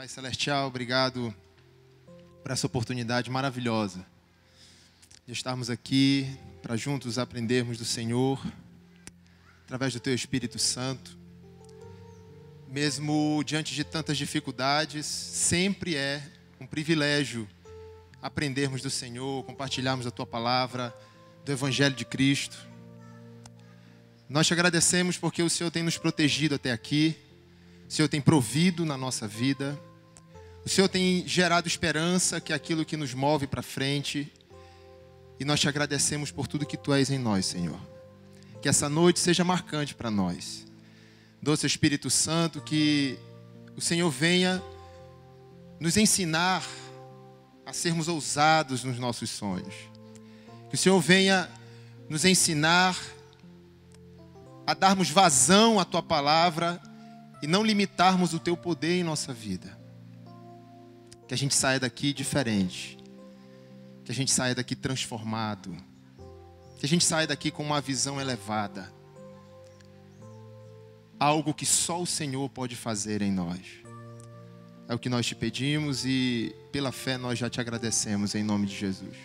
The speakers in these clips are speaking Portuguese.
Pai Celestial, obrigado por essa oportunidade maravilhosa de estarmos aqui para juntos aprendermos do Senhor, através do Teu Espírito Santo. Mesmo diante de tantas dificuldades, sempre é um privilégio aprendermos do Senhor, compartilharmos a Tua Palavra, do Evangelho de Cristo. Nós te agradecemos porque o Senhor tem nos protegido até aqui, o Senhor tem provido na nossa vida, o Senhor tem gerado esperança, que é aquilo que nos move para frente, e nós te agradecemos por tudo que Tu és em nós, Senhor. Que essa noite seja marcante para nós. Doce Espírito Santo, que o Senhor venha nos ensinar a sermos ousados nos nossos sonhos. Que o Senhor venha nos ensinar a darmos vazão à Tua Palavra e não limitarmos o Teu poder em nossa vida. Que a gente saia daqui diferente. Que a gente saia daqui transformado. Que a gente saia daqui com uma visão elevada. Algo que só o Senhor pode fazer em nós. É o que nós te pedimos e pela fé nós já te agradecemos em nome de Jesus.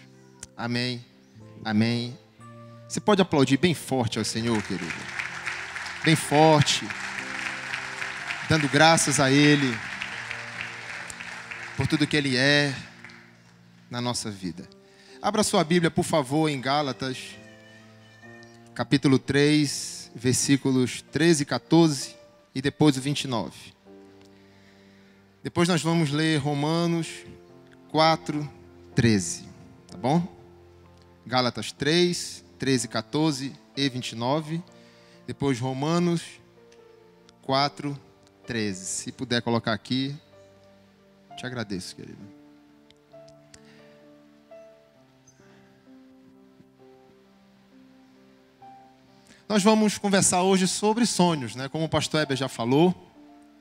Amém. Amém. Você pode aplaudir bem forte ao Senhor, querido. Bem forte. Dando graças a Ele por tudo que Ele é na nossa vida. Abra sua Bíblia, por favor, em Gálatas, capítulo 3, versículos 13 e 14 e depois o 29. Depois nós vamos ler Romanos 4, 13, tá bom? Gálatas 3, 13, 14 e 29. Depois Romanos 4, 13. Se puder colocar aqui, te agradeço, querido. Nós vamos conversar hoje sobre sonhos, né? Como o pastor Heber já falou,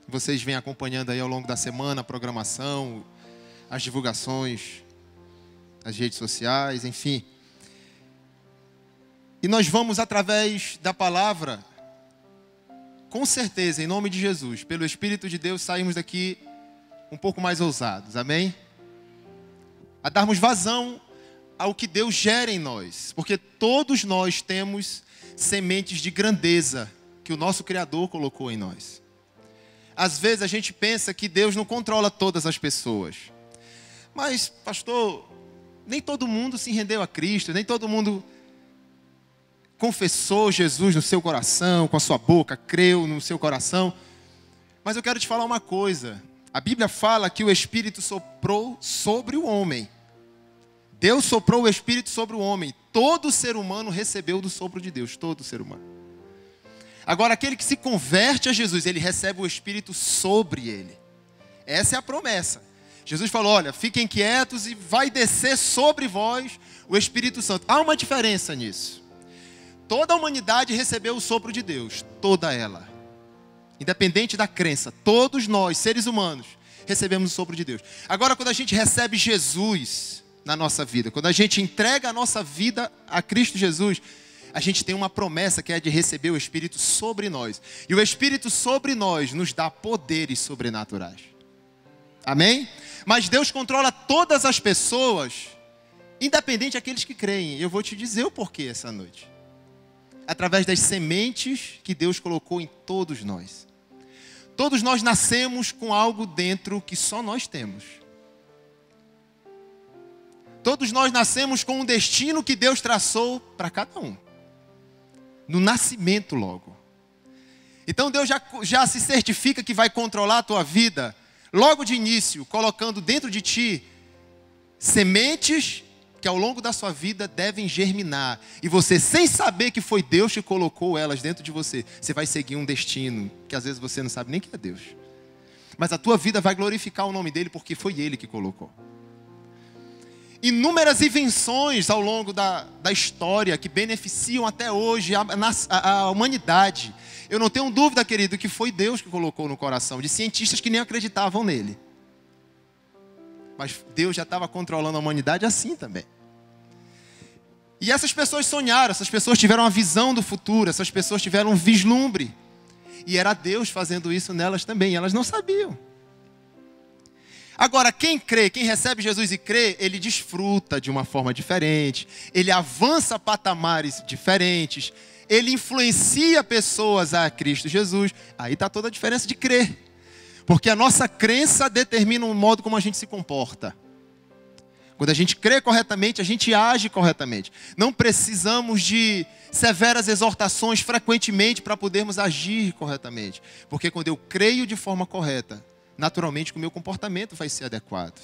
vocês vêm acompanhando aí ao longo da semana a programação, as divulgações, as redes sociais, enfim. E nós vamos, através da palavra, com certeza, em nome de Jesus, pelo Espírito de Deus, saímos daqui um pouco mais ousados, amém? A darmos vazão ao que Deus gera em nós, porque todos nós temos sementes de grandeza que o nosso Criador colocou em nós. Às vezes a gente pensa que Deus não controla todas as pessoas. Mas, pastor, nem todo mundo se rendeu a Cristo, nem todo mundo confessou Jesus no seu coração, com a sua boca, creu no seu coração. Mas eu quero te falar uma coisa. A Bíblia fala que o Espírito soprou sobre o homem. Deus soprou o Espírito sobre o homem. Todo ser humano recebeu do sopro de Deus. Todo ser humano. Agora, aquele que se converte a Jesus, ele recebe o Espírito sobre ele. Essa é a promessa. Jesus falou, olha, fiquem quietos e vai descer sobre vós o Espírito Santo. Há uma diferença nisso. Toda a humanidade recebeu o sopro de Deus. Toda ela. Independente da crença, todos nós, seres humanos, recebemos o sopro de Deus. Agora, quando a gente recebe Jesus na nossa vida, quando a gente entrega a nossa vida a Cristo Jesus, a gente tem uma promessa que é de receber o Espírito sobre nós. E o Espírito sobre nós nos dá poderes sobrenaturais. Amém? Mas Deus controla todas as pessoas, independente daqueles que creem. Eu vou te dizer o porquê essa noite. Através das sementes que Deus colocou em todos nós. Todos nós nascemos com algo dentro que só nós temos. Todos nós nascemos com um destino que Deus traçou para cada um. No nascimento logo. Então Deus já se certifica que vai controlar a tua vida logo de início, colocando dentro de ti sementes que ao longo da sua vida devem germinar. E você, sem saber que foi Deus que colocou elas dentro de você, você vai seguir um destino que às vezes você não sabe nem que é Deus. Mas a tua vida vai glorificar o nome dele porque foi ele que colocou. Inúmeras invenções ao longo da história que beneficiam até hoje a humanidade. Eu não tenho dúvida, querido, que foi Deus que colocou no coração de cientistas que nem acreditavam nele. Mas Deus já estava controlando a humanidade assim também. E essas pessoas sonharam, essas pessoas tiveram uma visão do futuro, essas pessoas tiveram um vislumbre. E era Deus fazendo isso nelas também, e elas não sabiam. Agora, quem crê, quem recebe Jesus e crê, ele desfruta de uma forma diferente, ele avança patamares diferentes, ele influencia pessoas a Cristo Jesus. Aí está toda a diferença de crer. Porque a nossa crença determina o modo como a gente se comporta. Quando a gente crê corretamente, a gente age corretamente. Não precisamos de severas exortações frequentemente para podermos agir corretamente. Porque quando eu creio de forma correta, naturalmente o meu comportamento vai ser adequado.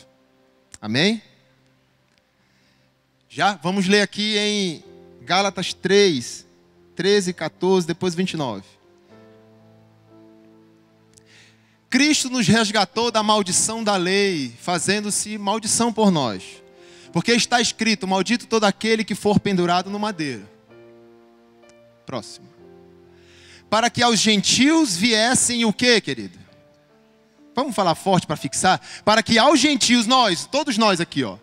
Amém? Já? Vamos ler aqui em Gálatas 3, 13, 14, depois 29. Cristo nos resgatou da maldição da lei, fazendo-se maldição por nós. Porque está escrito, maldito todo aquele que for pendurado no madeiro. Próximo. Para que aos gentios viessem o quê, querido? Vamos falar forte para fixar? Para que aos gentios, nós, todos nós aqui, ó,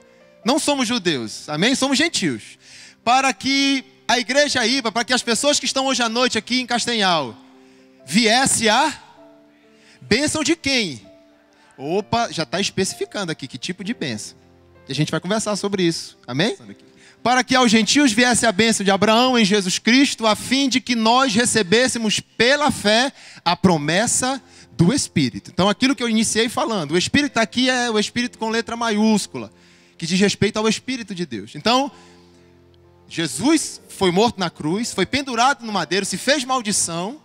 não somos judeus, amém? Somos gentios. Para que a igreja IBA, para que as pessoas que estão hoje à noite aqui em Castanhal, viesse a bênção de quem? Opa, já está especificando aqui que tipo de bênção. E a gente vai conversar sobre isso, amém? Para que aos gentios viesse a bênção de Abraão em Jesus Cristo, a fim de que nós recebêssemos pela fé a promessa do Espírito. Então aquilo que eu iniciei falando, o Espírito aqui é o Espírito com letra maiúscula, que diz respeito ao Espírito de Deus. Então, Jesus foi morto na cruz, foi pendurado no madeiro, se fez maldição,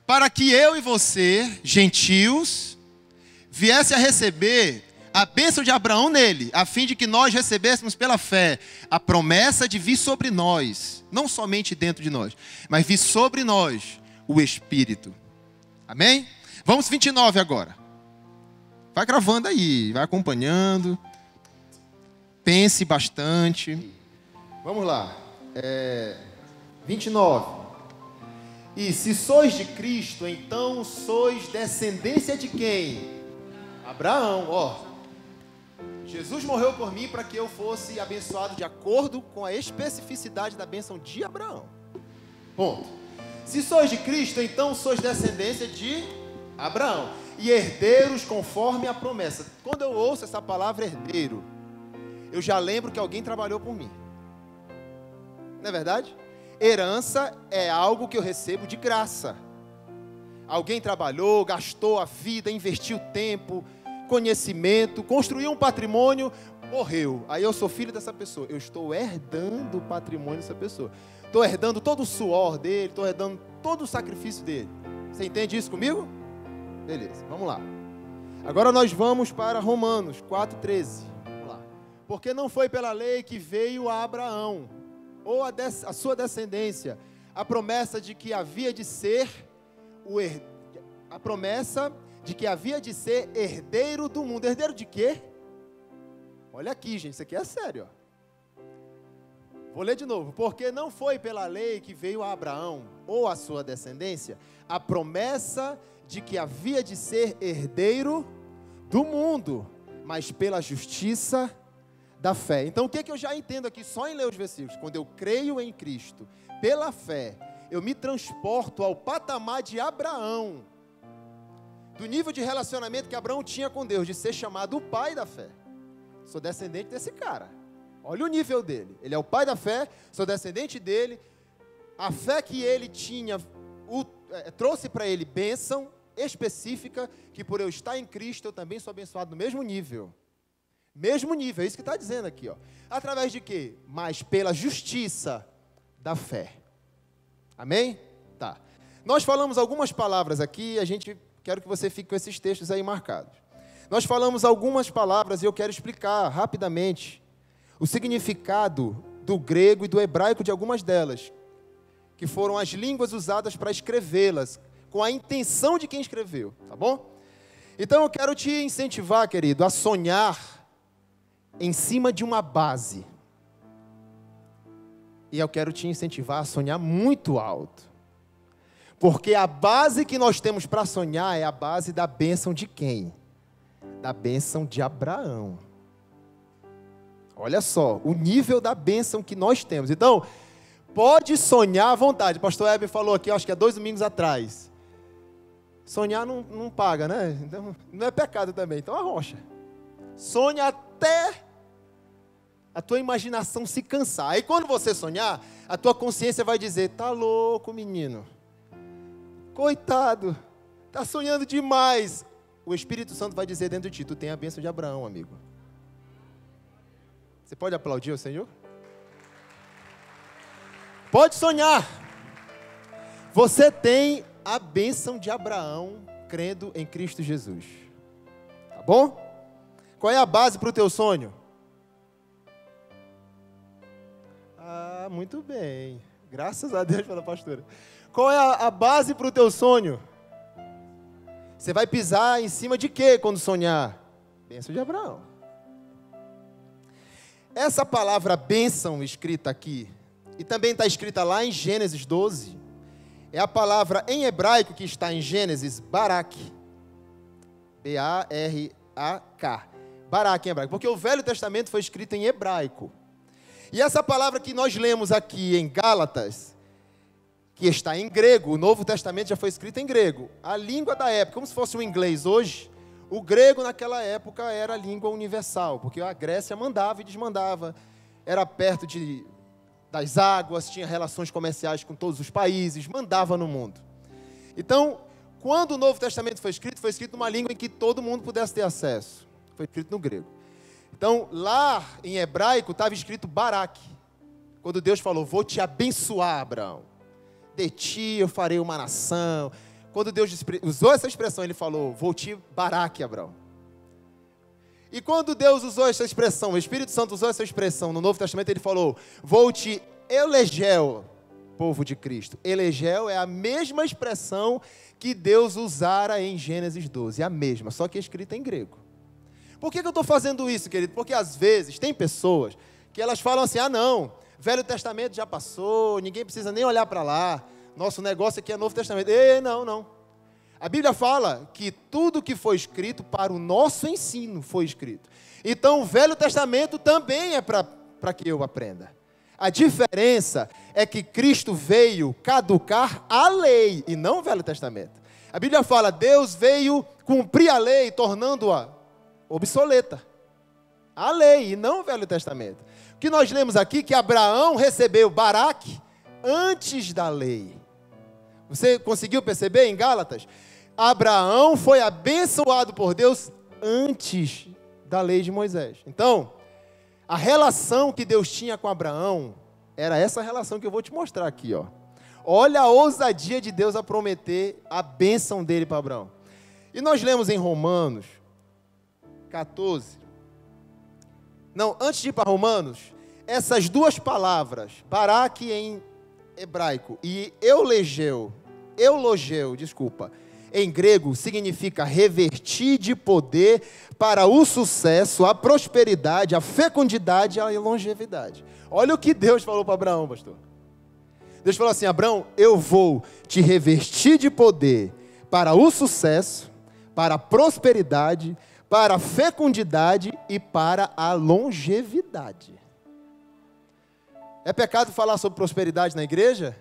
para que eu e você, gentios, viesse a receber a bênção de Abraão nele, a fim de que nós recebêssemos pela fé a promessa de vir sobre nós, não somente dentro de nós, mas vir sobre nós o Espírito. Amém? Vamos 29 agora. Vai gravando aí, vai acompanhando. Pense bastante. Vamos lá. 29. E se sois de Cristo, então sois descendência de quem? Abraão, ó. Jesus morreu por mim para que eu fosse abençoado de acordo com a especificidade da bênção de Abraão. Ponto. Se sois de Cristo, então sois descendência de Abraão e herdeiros conforme a promessa. Quando eu ouço essa palavra herdeiro, eu já lembro que alguém trabalhou por mim. Não é verdade? Herança é algo que eu recebo de graça. Alguém trabalhou, gastou a vida, investiu tempo, conhecimento, construiu um patrimônio, morreu. Aí eu sou filho dessa pessoa. Eu estou herdando o patrimônio dessa pessoa. Estou herdando todo o suor dele, estou herdando todo o sacrifício dele. Você entende isso comigo? Beleza, vamos lá. Agora nós vamos para Romanos 4,13. Vamos lá. Porque não foi pela lei que veio a Abraão, ou a sua descendência, a promessa de que havia de ser a promessa de que havia de ser herdeiro do mundo. Herdeiro de quê? Olha aqui, gente, isso aqui é sério, ó. Vou ler de novo. Porque não foi pela lei que veio a Abraão, ou a sua descendência, a promessa de que havia de ser herdeiro do mundo, mas pela justiça da fé. Então o que eu já entendo aqui só em ler os versículos? Quando eu creio em Cristo, pela fé, eu me transporto ao patamar de Abraão, do nível de relacionamento que Abraão tinha com Deus, de ser chamado o pai da fé. Sou descendente desse cara. Olha o nível dele. Ele é o pai da fé, sou descendente dele. A fé que ele tinha trouxe para ele bênção específica, que por eu estar em Cristo, eu também sou abençoado no mesmo nível. Mesmo nível, é isso que está dizendo aqui, ó. Através de quê? Mas pela justiça da fé. Amém? Tá. Nós falamos algumas palavras aqui, quero que você fique com esses textos aí marcados. Nós falamos algumas palavras e eu quero explicar rapidamente o significado do grego e do hebraico de algumas delas, que foram as línguas usadas para escrevê-las, com a intenção de quem escreveu, tá bom? Então eu quero te incentivar, querido, a sonhar em cima de uma base. E eu quero te incentivar a sonhar muito alto. Porque a base que nós temos para sonhar é a base da bênção de quem? Da bênção de Abraão. Olha só, o nível da bênção que nós temos. Então, pode sonhar à vontade. O pastor Heber falou aqui, acho que há 2 domingos atrás. Sonhar não paga, né? Então, não é pecado também, então arrocha. Sonha até a tua imaginação se cansar. Aí quando você sonhar, a tua consciência vai dizer, tá louco, menino. Coitado, tá sonhando demais. O Espírito Santo vai dizer dentro de ti, tu tem a bênção de Abraão, amigo. Você pode aplaudir o Senhor? Pode sonhar. Você tem a bênção de Abraão crendo em Cristo Jesus. Tá bom? Qual é a base para o teu sonho? Ah, muito bem. Graças a Deus pela pastora. Qual é a base para o teu sonho? Você vai pisar em cima de quê quando sonhar? Bênção de Abraão. Essa palavra bênção escrita aqui, e também está escrita lá em Gênesis 12, é a palavra em hebraico que está em Gênesis, Barak. B-A-R-A-K. Barak em hebraico, porque o Velho Testamento foi escrito em hebraico. E essa palavra que nós lemos aqui em Gálatas, que está em grego, o Novo Testamento já foi escrito em grego. A língua da época, como se fosse o inglês hoje, o grego naquela época era a língua universal, porque a Grécia mandava e desmandava, era perto das águas, tinha relações comerciais com todos os países, mandava no mundo. Então, quando o Novo Testamento foi escrito numa língua em que todo mundo pudesse ter acesso. Foi escrito no grego. Então, lá em hebraico estava escrito Barak. Quando Deus falou, vou te abençoar, Abraão. De ti eu farei uma nação. Quando Deus usou essa expressão, ele falou, vou te Barak, Abraão. E quando Deus usou essa expressão, o Espírito Santo usou essa expressão no Novo Testamento, ele falou, vou te Elegel, povo de Cristo. Elegel é a mesma expressão que Deus usara em Gênesis 12, a mesma, só que escrita em grego. Por que eu estou fazendo isso, querido? Porque às vezes tem pessoas que elas falam assim, não, Velho Testamento já passou, ninguém precisa nem olhar para lá, nosso negócio aqui é Novo Testamento. Não. A Bíblia fala que tudo que foi escrito para o nosso ensino foi escrito. Então o Velho Testamento também é para que eu aprenda. A diferença é que Cristo veio caducar a lei e não o Velho Testamento. A Bíblia fala, Deus veio cumprir a lei, tornando-a obsoleta. A lei e não o Velho Testamento. O que nós lemos aqui, que Abraão recebeu Barak antes da lei. Você conseguiu perceber em Gálatas? Abraão foi abençoado por Deus antes da lei de Moisés. Então, a relação que Deus tinha com Abraão era essa relação que eu vou te mostrar aqui, ó. Olha a ousadia de Deus a prometer a bênção dele para Abraão. E nós lemos em Romanos 14. Não, antes de ir para Romanos, essas duas palavras, Barak em hebraico e eulogeu, em grego, significa revertir de poder para o sucesso, a prosperidade, a fecundidade e a longevidade. Olha o que Deus falou para Abraão, pastor. Deus falou assim, Abraão, eu vou te revestir de poder para o sucesso, para a prosperidade, para a fecundidade e para a longevidade. É pecado falar sobre prosperidade na igreja?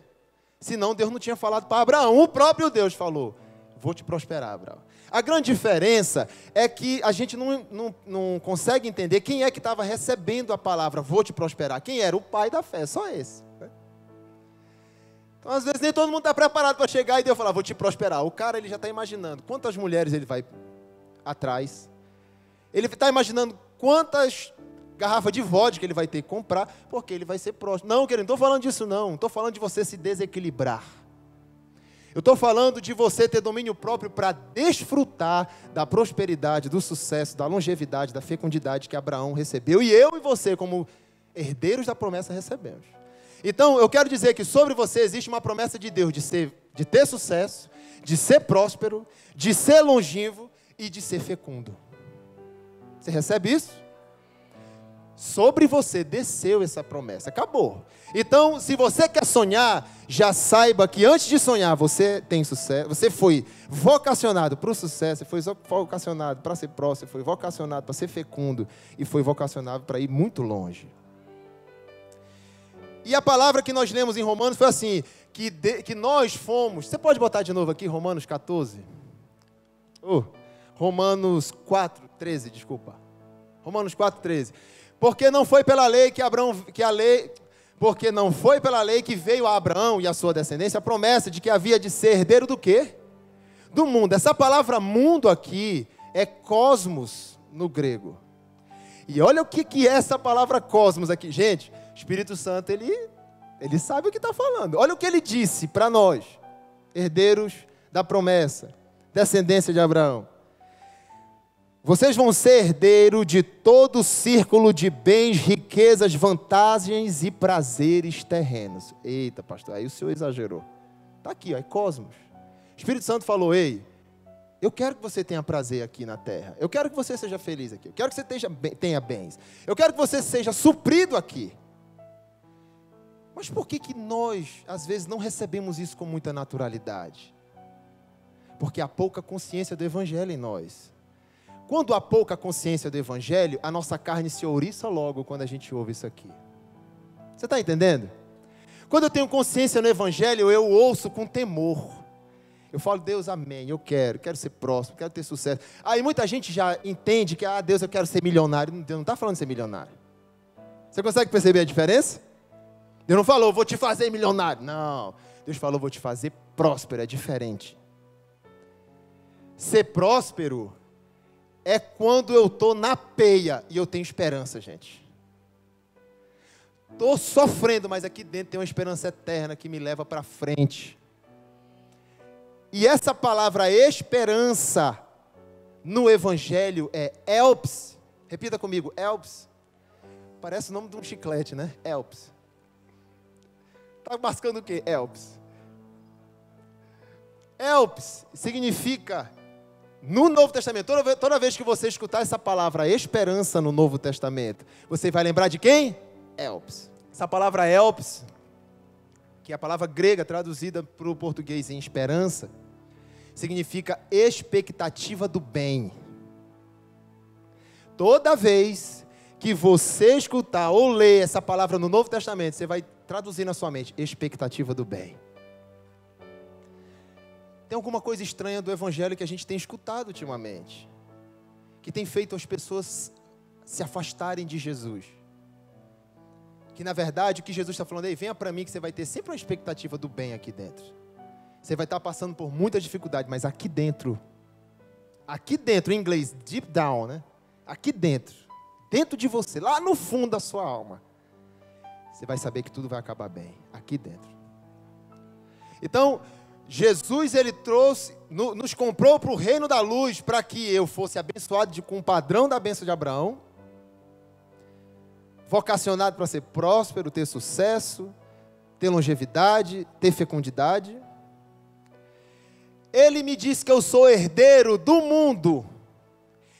Senão Deus não tinha falado para Abraão, o próprio Deus falou, vou te prosperar, Abraão. A grande diferença é que a gente não consegue entender quem é que estava recebendo a palavra, vou te prosperar. Quem era? O pai da fé, só esse. Então, às vezes, nem todo mundo está preparado para chegar e Deus falar, vou te prosperar. O cara, ele já está imaginando quantas mulheres ele vai atrás. Ele está imaginando quantas garrafas de vodka ele vai ter que comprar, porque ele vai ser próspero. Não, querido, não estou falando disso não. Estou falando de você se desequilibrar. Eu estou falando de você ter domínio próprio para desfrutar da prosperidade, do sucesso, da longevidade, da fecundidade que Abraão recebeu. E eu e você, como herdeiros da promessa, recebemos. Então, eu quero dizer que sobre você existe uma promessa de Deus de ter sucesso, de ser próspero, de ser longevo e de ser fecundo. Você recebe isso? Sobre você desceu essa promessa, acabou. Então, se você quer sonhar, já saiba que antes de sonhar, você tem sucesso, você foi vocacionado para o sucesso, foi vocacionado para ser próspero, foi vocacionado para ser fecundo e foi vocacionado para ir muito longe. E a palavra que nós lemos em Romanos foi assim, que nós fomos, você pode botar de novo aqui, Romanos 14? Romanos 4, 13, desculpa. Romanos 4,13. Porque não foi pela lei porque não foi pela lei que veio a Abraão e a sua descendência a promessa de que havia de ser herdeiro do quê? Do mundo. Essa palavra mundo aqui é cosmos no grego. E olha o que é essa palavra cosmos aqui. Gente, o Espírito Santo, ele sabe o que está falando. Olha o que ele disse para nós, herdeiros da promessa, descendência de Abraão. Vocês vão ser herdeiro de todo o círculo de bens, riquezas, vantagens e prazeres terrenos. Eita, pastor, aí o senhor exagerou. Está aqui, ó, é cosmos. O Espírito Santo falou, ei, eu quero que você tenha prazer aqui na terra. Eu quero que você seja feliz aqui. Eu quero que você tenha bens. Eu quero que você seja suprido aqui. Mas por que nós, às vezes, não recebemos isso com muita naturalidade? Porque há pouca consciência do Evangelho em nós. Quando há pouca consciência do Evangelho, a nossa carne se ouriça logo quando a gente ouve isso aqui. Você está entendendo? Quando eu tenho consciência no Evangelho, eu ouço com temor. Eu falo, Deus, amém, eu quero ser próximo, quero ter sucesso. Aí muita gente já entende que, Deus, eu quero ser milionário. Deus não está falando de ser milionário. Você consegue perceber a diferença? Deus não falou, vou te fazer milionário. Não, Deus falou, vou te fazer próspero, é diferente. Ser próspero é quando eu estou na peia e eu tenho esperança, gente. Estou sofrendo, mas aqui dentro tem uma esperança eterna que me leva para frente. E essa palavra esperança no Evangelho é elps. Repita comigo, elps. Parece o nome de um chiclete, né? Elps. Está mascando o quê? Elps. Elps significa, no Novo Testamento, toda vez que você escutar essa palavra esperança no Novo Testamento, você vai lembrar de quem? Elps. Essa palavra elps, que é a palavra grega traduzida para o português em esperança, significa expectativa do bem. Toda vez que você escutar ou ler essa palavra no Novo Testamento, você vai traduzir na sua mente, expectativa do bem. Tem alguma coisa estranha do Evangelho que a gente tem escutado ultimamente, que tem feito as pessoas se afastarem de Jesus. Que na verdade o que Jesus está falando, ei, venha para mim que você vai ter sempre uma expectativa do bem aqui dentro. Você vai estar passando por muita dificuldade, mas aqui dentro, em inglês, deep down, né? Aqui dentro de você, lá no fundo da sua alma, você vai saber que tudo vai acabar bem, aqui dentro. Então, Jesus, ele nos comprou para o reino da luz, para que eu fosse abençoado com o padrão da bênção de Abraão, vocacionado para ser próspero, ter sucesso, ter longevidade, ter fecundidade. Ele me disse que eu sou herdeiro do mundo.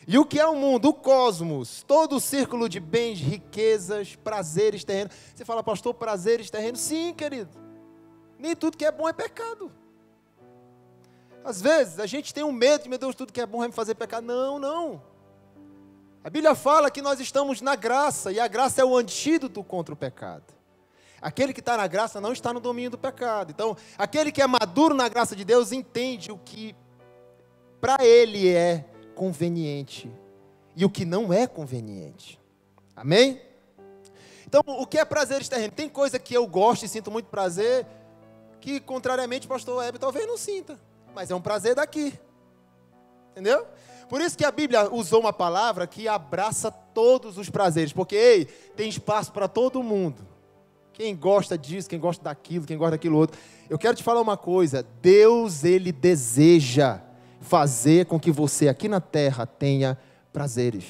E o que é o mundo? O cosmos, todo o círculo de bens, riquezas, prazeres terrenos. Você fala, pastor, prazeres terrenos? Sim, querido. Nem tudo que é bom é pecado. Às vezes a gente tem um medo de, meu Deus, tudo que é bom vai me fazer pecar. Não, não. A Bíblia fala que nós estamos na graça, e a graça é o antídoto contra o pecado. Aquele que está na graça não está no domínio do pecado. Então, aquele que é maduro na graça de Deus entende o que para ele é conveniente e o que não é conveniente. Amém? Então, o que é prazeres terrenos? Tem coisa que eu gosto e sinto muito prazer, que contrariamente o pastor Heber talvez não sinta, mas é um prazer daqui. Entendeu? Por isso que a Bíblia usou uma palavra que abraça todos os prazeres, porque, ei, tem espaço para todo mundo. Quem gosta disso, quem gosta daquilo, quem gosta daquilo outro. Eu quero te falar uma coisa, Deus, ele deseja fazer com que você aqui na terra tenha prazeres.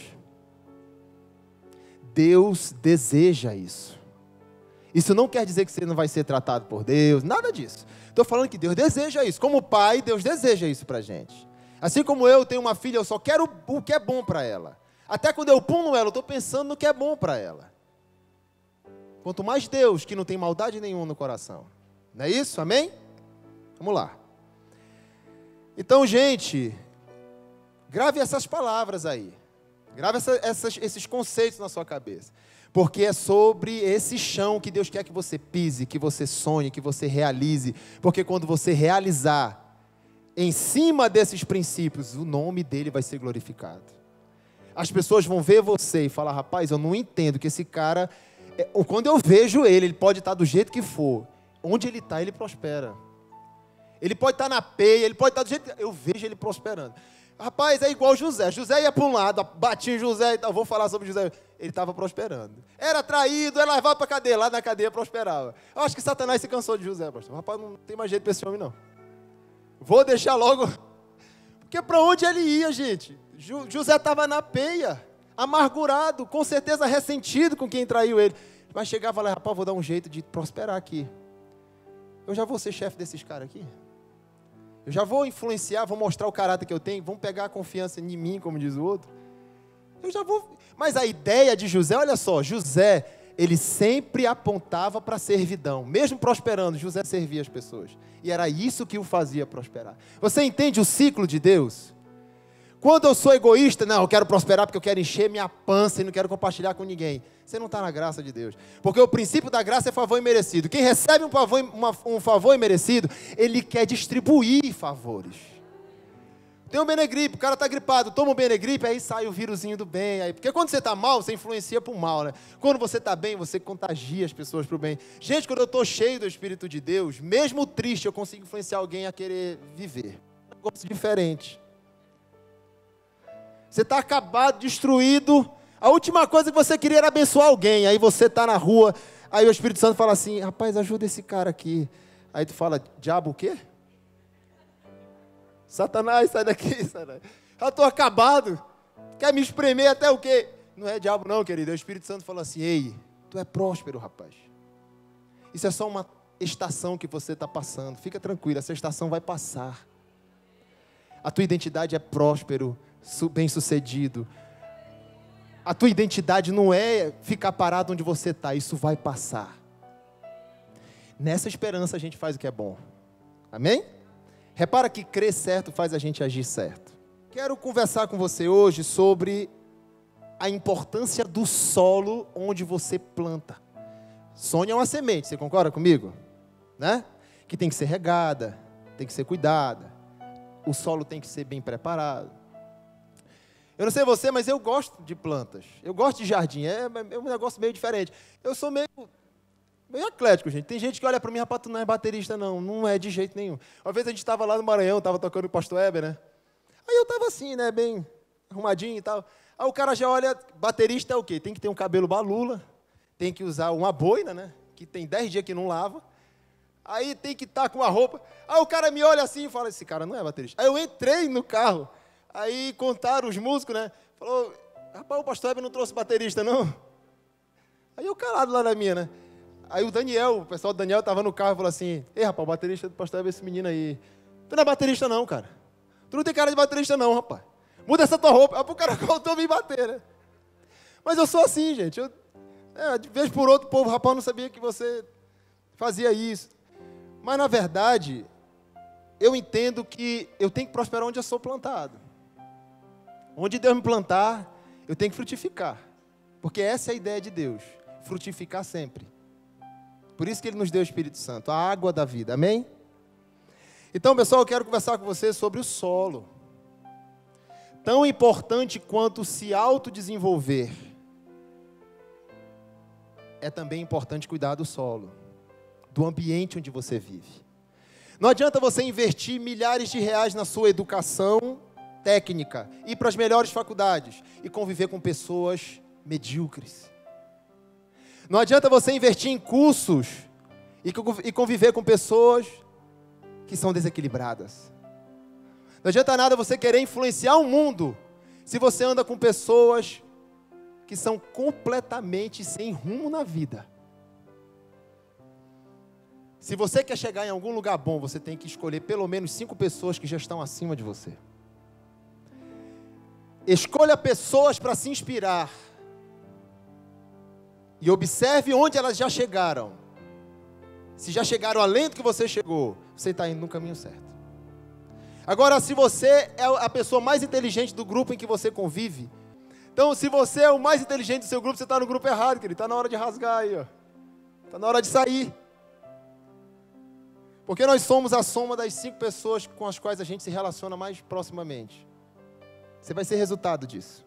Deus deseja isso. Isso não quer dizer que você não vai ser tratado por Deus, nada disso. Estou falando que Deus deseja isso. Como pai, Deus deseja isso para a gente. Assim como eu tenho uma filha, eu só quero o que é bom para ela. Até quando eu pulo ela, eu estou pensando no que é bom para ela. Quanto mais Deus, que não tem maldade nenhuma no coração. Não é isso? Amém? Vamos lá. Então, gente, grave essas palavras aí. Grave esses conceitos na sua cabeça. Porque é sobre esse chão que Deus quer que você pise, que você sonhe, que você realize. Porque quando você realizar em cima desses princípios, o nome dele vai ser glorificado. As pessoas vão ver você e falar, rapaz, eu não entendo que esse cara, quando eu vejo ele pode estar do jeito que for, onde ele está, ele prospera. Ele pode estar na peia, ele pode estar do jeito que eu vejo ele prosperando. Rapaz, é igual José. José ia para um lado, batia em José e tal. Vou falar sobre José. Ele estava prosperando. Era traído, era levado para a cadeia. Lá na cadeia prosperava. Eu acho que Satanás se cansou de José, pastor. Rapaz, não tem mais jeito para esse homem, não. Vou deixar logo. Porque para onde ele ia, gente? José estava na peia, amargurado, com certeza ressentido com quem traiu ele. Mas chegava lá, rapaz, vou dar um jeito de prosperar aqui. Eu já vou ser chefe desses caras aqui. Eu já vou influenciar, vou mostrar o caráter que eu tenho, vão pegar a confiança em mim, como diz o outro. Eu já vou... Mas a ideia de José, olha só, José, ele sempre apontava para a servidão. Mesmo prosperando, José servia as pessoas. E era isso que o fazia prosperar. Você entende o ciclo de Deus? Quando eu sou egoísta, não, eu quero prosperar porque eu quero encher minha pança e não quero compartilhar com ninguém. Você não está na graça de Deus. Porque o princípio da graça é favor imerecido. Quem recebe um favor imerecido, ele quer distribuir favores. Tem um Benegripe, o cara está gripado, toma um Benegripe, aí sai o vírusinho do bem. Aí, porque quando você está mal, você influencia para o mal, né? Quando você está bem, você contagia as pessoas para o bem. Gente, quando eu estou cheio do Espírito de Deus, mesmo triste, eu consigo influenciar alguém a querer viver. É um negócio diferente. Você está acabado, destruído. A última coisa que você queria era abençoar alguém. Aí você está na rua, aí o Espírito Santo fala assim, rapaz, ajuda esse cara aqui. Aí tu fala, diabo o quê? Satanás, sai daqui, sai daqui. Eu estou acabado. Quer me espremer até o quê? Não é diabo não, querido. O Espírito Santo falou assim, ei, tu é próspero, rapaz. Isso é só uma estação que você está passando. Fica tranquilo, essa estação vai passar. A tua identidade é próspero, bem-sucedido. A tua identidade não é ficar parado onde você está, isso vai passar. Nessa esperança a gente faz o que é bom. Amém? Repara que crer certo faz a gente agir certo. Quero conversar com você hoje sobre a importância do solo onde você planta. Sonho é uma semente, você concorda comigo? Né? Que tem que ser regada, tem que ser cuidada. O solo tem que ser bem preparado. Eu não sei você, mas eu gosto de plantas. Eu gosto de jardim. É um negócio meio diferente. Eu sou meio eclético, gente. Tem gente que olha para mim, rapaz, tu não é baterista, não. Não é de jeito nenhum. Uma vez a gente estava lá no Maranhão, estava tocando o Pastor Heber, né? Aí eu estava assim, né, bem arrumadinho e tal. Aí o cara já olha, baterista é o quê? Tem que ter um cabelo balula, tem que usar uma boina, né? Que tem 10 dias que não lava. Aí tem que estar com uma roupa. Aí o cara me olha assim e fala, esse cara não é baterista. Aí eu entrei no carro. Aí contaram os músicos, né? Falou, rapaz, o Pastor Heber não trouxe baterista, não? Aí eu calado lá na minha, né? Aí o Daniel, o pessoal do Daniel estava no carro e falou assim, ei, rapaz, o baterista do Pastor Heber é esse menino aí. Tu não é baterista não, cara. Tu não tem cara de baterista não, rapaz. Muda essa tua roupa. Aí o cara voltou a me bater, né? Mas eu sou assim, gente. De vez por outro, o povo, rapaz, não sabia que você fazia isso. Mas, na verdade, eu entendo que eu tenho que prosperar onde eu sou plantado. Onde Deus me plantar, eu tenho que frutificar. Porque essa é a ideia de Deus. Frutificar sempre. Por isso que Ele nos deu o Espírito Santo, a água da vida. Amém? Então, pessoal, eu quero conversar com vocês sobre o solo. Tão importante quanto se autodesenvolver, é também importante cuidar do solo, do ambiente onde você vive. Não adianta você investir milhares de reais na sua educação técnica, ir para as melhores faculdades e conviver com pessoas medíocres. Não adianta você investir em cursos e conviver com pessoas que são desequilibradas. Não adianta nada você querer influenciar o mundo se você anda com pessoas que são completamente sem rumo na vida. Se você quer chegar em algum lugar bom, você tem que escolher pelo menos 5 pessoas que já estão acima de você. Escolha pessoas para se inspirar. E observe onde elas já chegaram. Se já chegaram além do que você chegou, você está indo no caminho certo. Agora, se você é a pessoa mais inteligente do grupo em que você convive, então, se você é o mais inteligente do seu grupo, você está no grupo errado, querido. Está na hora de rasgar aí, ó. Está na hora de sair. Porque nós somos a soma das 5 pessoas com as quais a gente se relaciona mais proximamente. Você vai ser resultado disso.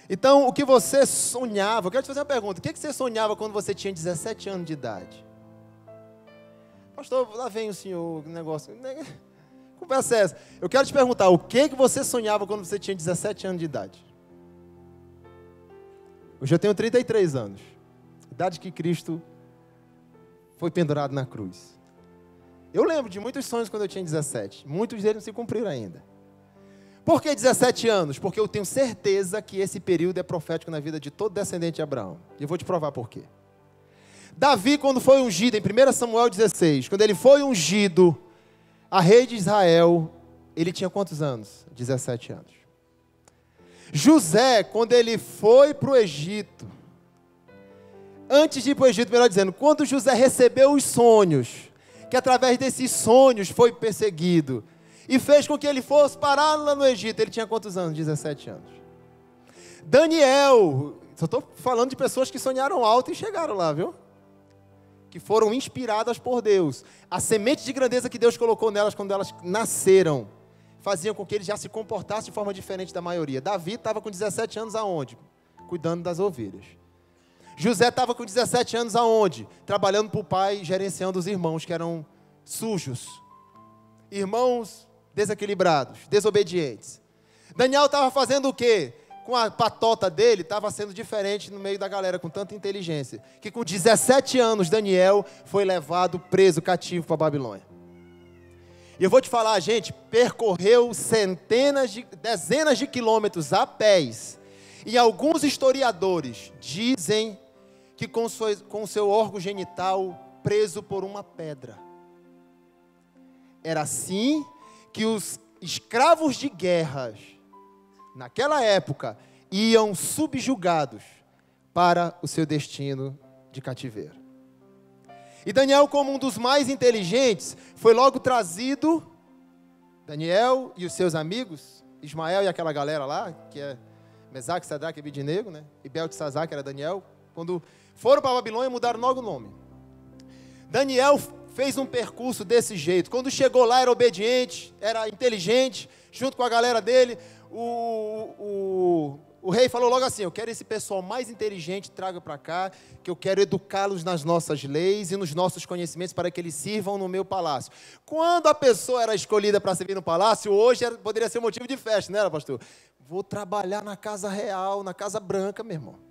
Então, o que você sonhava, eu quero te fazer uma pergunta, o que você sonhava quando você tinha 17 anos de idade? Pastor, lá vem o senhor, o negócio, conversa é essa? Eu quero te perguntar, o que você sonhava quando você tinha 17 anos de idade? Hoje eu tenho 33 anos, idade que Cristo foi pendurado na cruz. Eu lembro de muitos sonhos quando eu tinha 17, muitos deles não se cumpriram ainda. Por que 17 anos? Porque eu tenho certeza que esse período é profético na vida de todo descendente de Abraão. E eu vou te provar por quê. Davi, quando foi ungido, em 1 Samuel 16, quando ele foi ungido a rei de Israel, ele tinha quantos anos? 17 anos. José, quando ele foi para o Egito, antes de ir para o Egito, melhor dizendo, quando José recebeu os sonhos, que através desses sonhos foi perseguido, e fez com que ele fosse parar lá no Egito. Ele tinha quantos anos? 17 anos. Daniel, só estou falando de pessoas que sonharam alto e chegaram lá, viu? Que foram inspiradas por Deus. A semente de grandeza que Deus colocou nelas quando elas nasceram, faziam com que eles já se comportassem de forma diferente da maioria. Davi estava com 17 anos aonde? Cuidando das ovelhas. José estava com 17 anos aonde? Trabalhando para o pai, gerenciando os irmãos que eram sujos. Irmãos desequilibrados, desobedientes. Daniel estava fazendo o quê? Com a patota dele, estava sendo diferente no meio da galera, com tanta inteligência, que com 17 anos, Daniel foi levado preso, cativo para a Babilônia. E eu vou te falar, gente, percorreu dezenas de quilômetros a pés, e alguns historiadores dizem que com o seu órgão genital preso por uma pedra. Era assim que os escravos de guerras, naquela época, iam subjugados para o seu destino de cativeiro. E Daniel, como um dos mais inteligentes, foi logo trazido, Daniel e os seus amigos, Ismael e aquela galera lá, que é Mesaque, Sadraque e Abednego, né? E Beltesazar, que era Daniel, quando foram para a Babilônia, mudaram logo o nome. Daniel fez um percurso desse jeito. Quando chegou lá, era obediente, era inteligente, junto com a galera dele. O rei falou logo assim: eu quero esse pessoal mais inteligente, traga para cá, que eu quero educá-los nas nossas leis e nos nossos conhecimentos para que eles sirvam no meu palácio. Quando a pessoa era escolhida para servir no palácio, hoje poderia ser motivo de festa, não era, pastor? Vou trabalhar na casa real, na casa branca, meu irmão.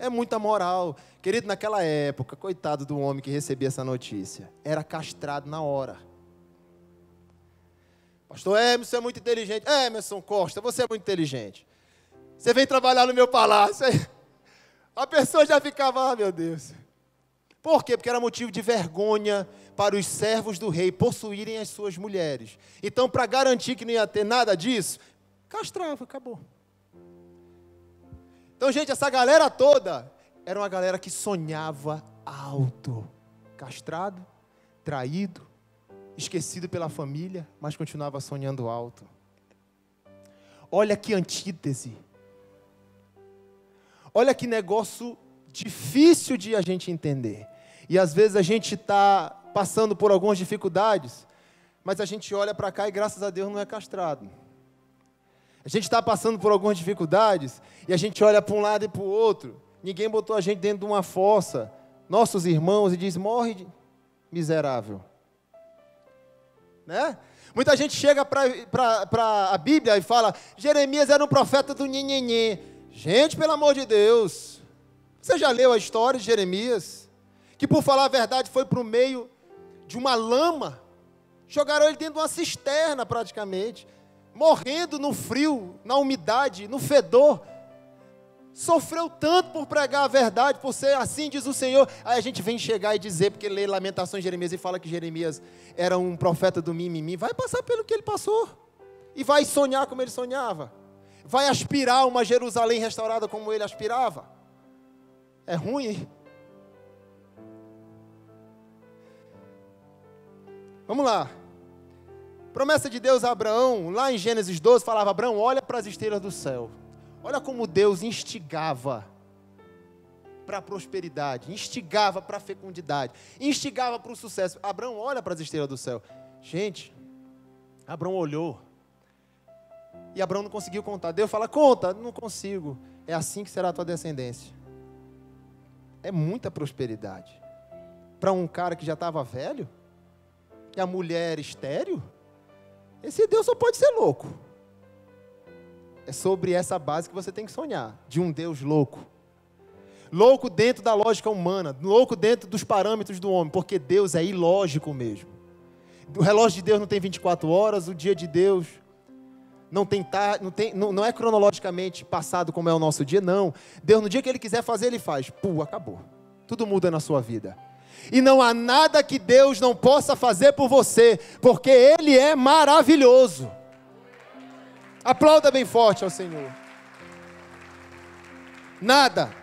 É muita moral. Querido, naquela época, coitado do homem que recebia essa notícia, era castrado na hora. Pastor Emerson é muito inteligente. Emerson Costa, você é muito inteligente. Você vem trabalhar no meu palácio. A pessoa já ficava, meu Deus. Por quê? Porque era motivo de vergonha para os servos do rei possuírem as suas mulheres. Então, para garantir que não ia ter nada disso, castrava, acabou. Então, gente, essa galera toda era uma galera que sonhava alto. Castrado, traído, esquecido pela família, mas continuava sonhando alto. Olha que antítese. Olha que negócio difícil de a gente entender. E às vezes a gente está passando por algumas dificuldades, mas a gente olha para cá e graças a Deus não é castrado. A gente está passando por algumas dificuldades e a gente olha para um lado e para o outro. Ninguém botou a gente dentro de uma fossa, nossos irmãos, e diz: morre, miserável. Né? Muita gente chega para a Bíblia e fala: Jeremias era um profeta do nhenhenhê. Gente, pelo amor de Deus, você já leu a história de Jeremias? Que, por falar a verdade, foi para o meio de uma lama, jogaram ele dentro de uma cisterna praticamente, morrendo no frio, na umidade, no fedor. Sofreu tanto por pregar a verdade, por ser assim, diz o Senhor. Aí a gente vem chegar e dizer, porque lê Lamentações de Jeremias e fala que Jeremias era um profeta do mimimi. Vai passar pelo que ele passou. E vai sonhar como ele sonhava. Vai aspirar uma Jerusalém restaurada como ele aspirava. É ruim, hein? Vamos lá. Promessa de Deus a Abraão, lá em Gênesis 12, falava: Abraão, olha para as estrelas do céu. Olha como Deus instigava para a prosperidade, instigava para a fecundidade, instigava para o sucesso. Abraão, olha para as estrelas do céu. Gente, Abraão olhou. E Abraão não conseguiu contar. Deus fala: conta, não consigo. é assim que será a tua descendência. É muita prosperidade. Para um cara que já estava velho, e a mulher estéril, esse Deus só pode ser louco. É sobre essa base que você tem que sonhar, de um Deus louco. Louco dentro da lógica humana, louco dentro dos parâmetros do homem, porque Deus é ilógico mesmo. O relógio de Deus não tem 24 horas, o dia de Deus não é cronologicamente passado como é o nosso dia, não. Deus, no dia que Ele quiser fazer, Ele faz. Acabou. Tudo muda na sua vida. E não há nada que Deus não possa fazer por você, porque Ele é maravilhoso. Aplauda bem forte ao Senhor. Nada.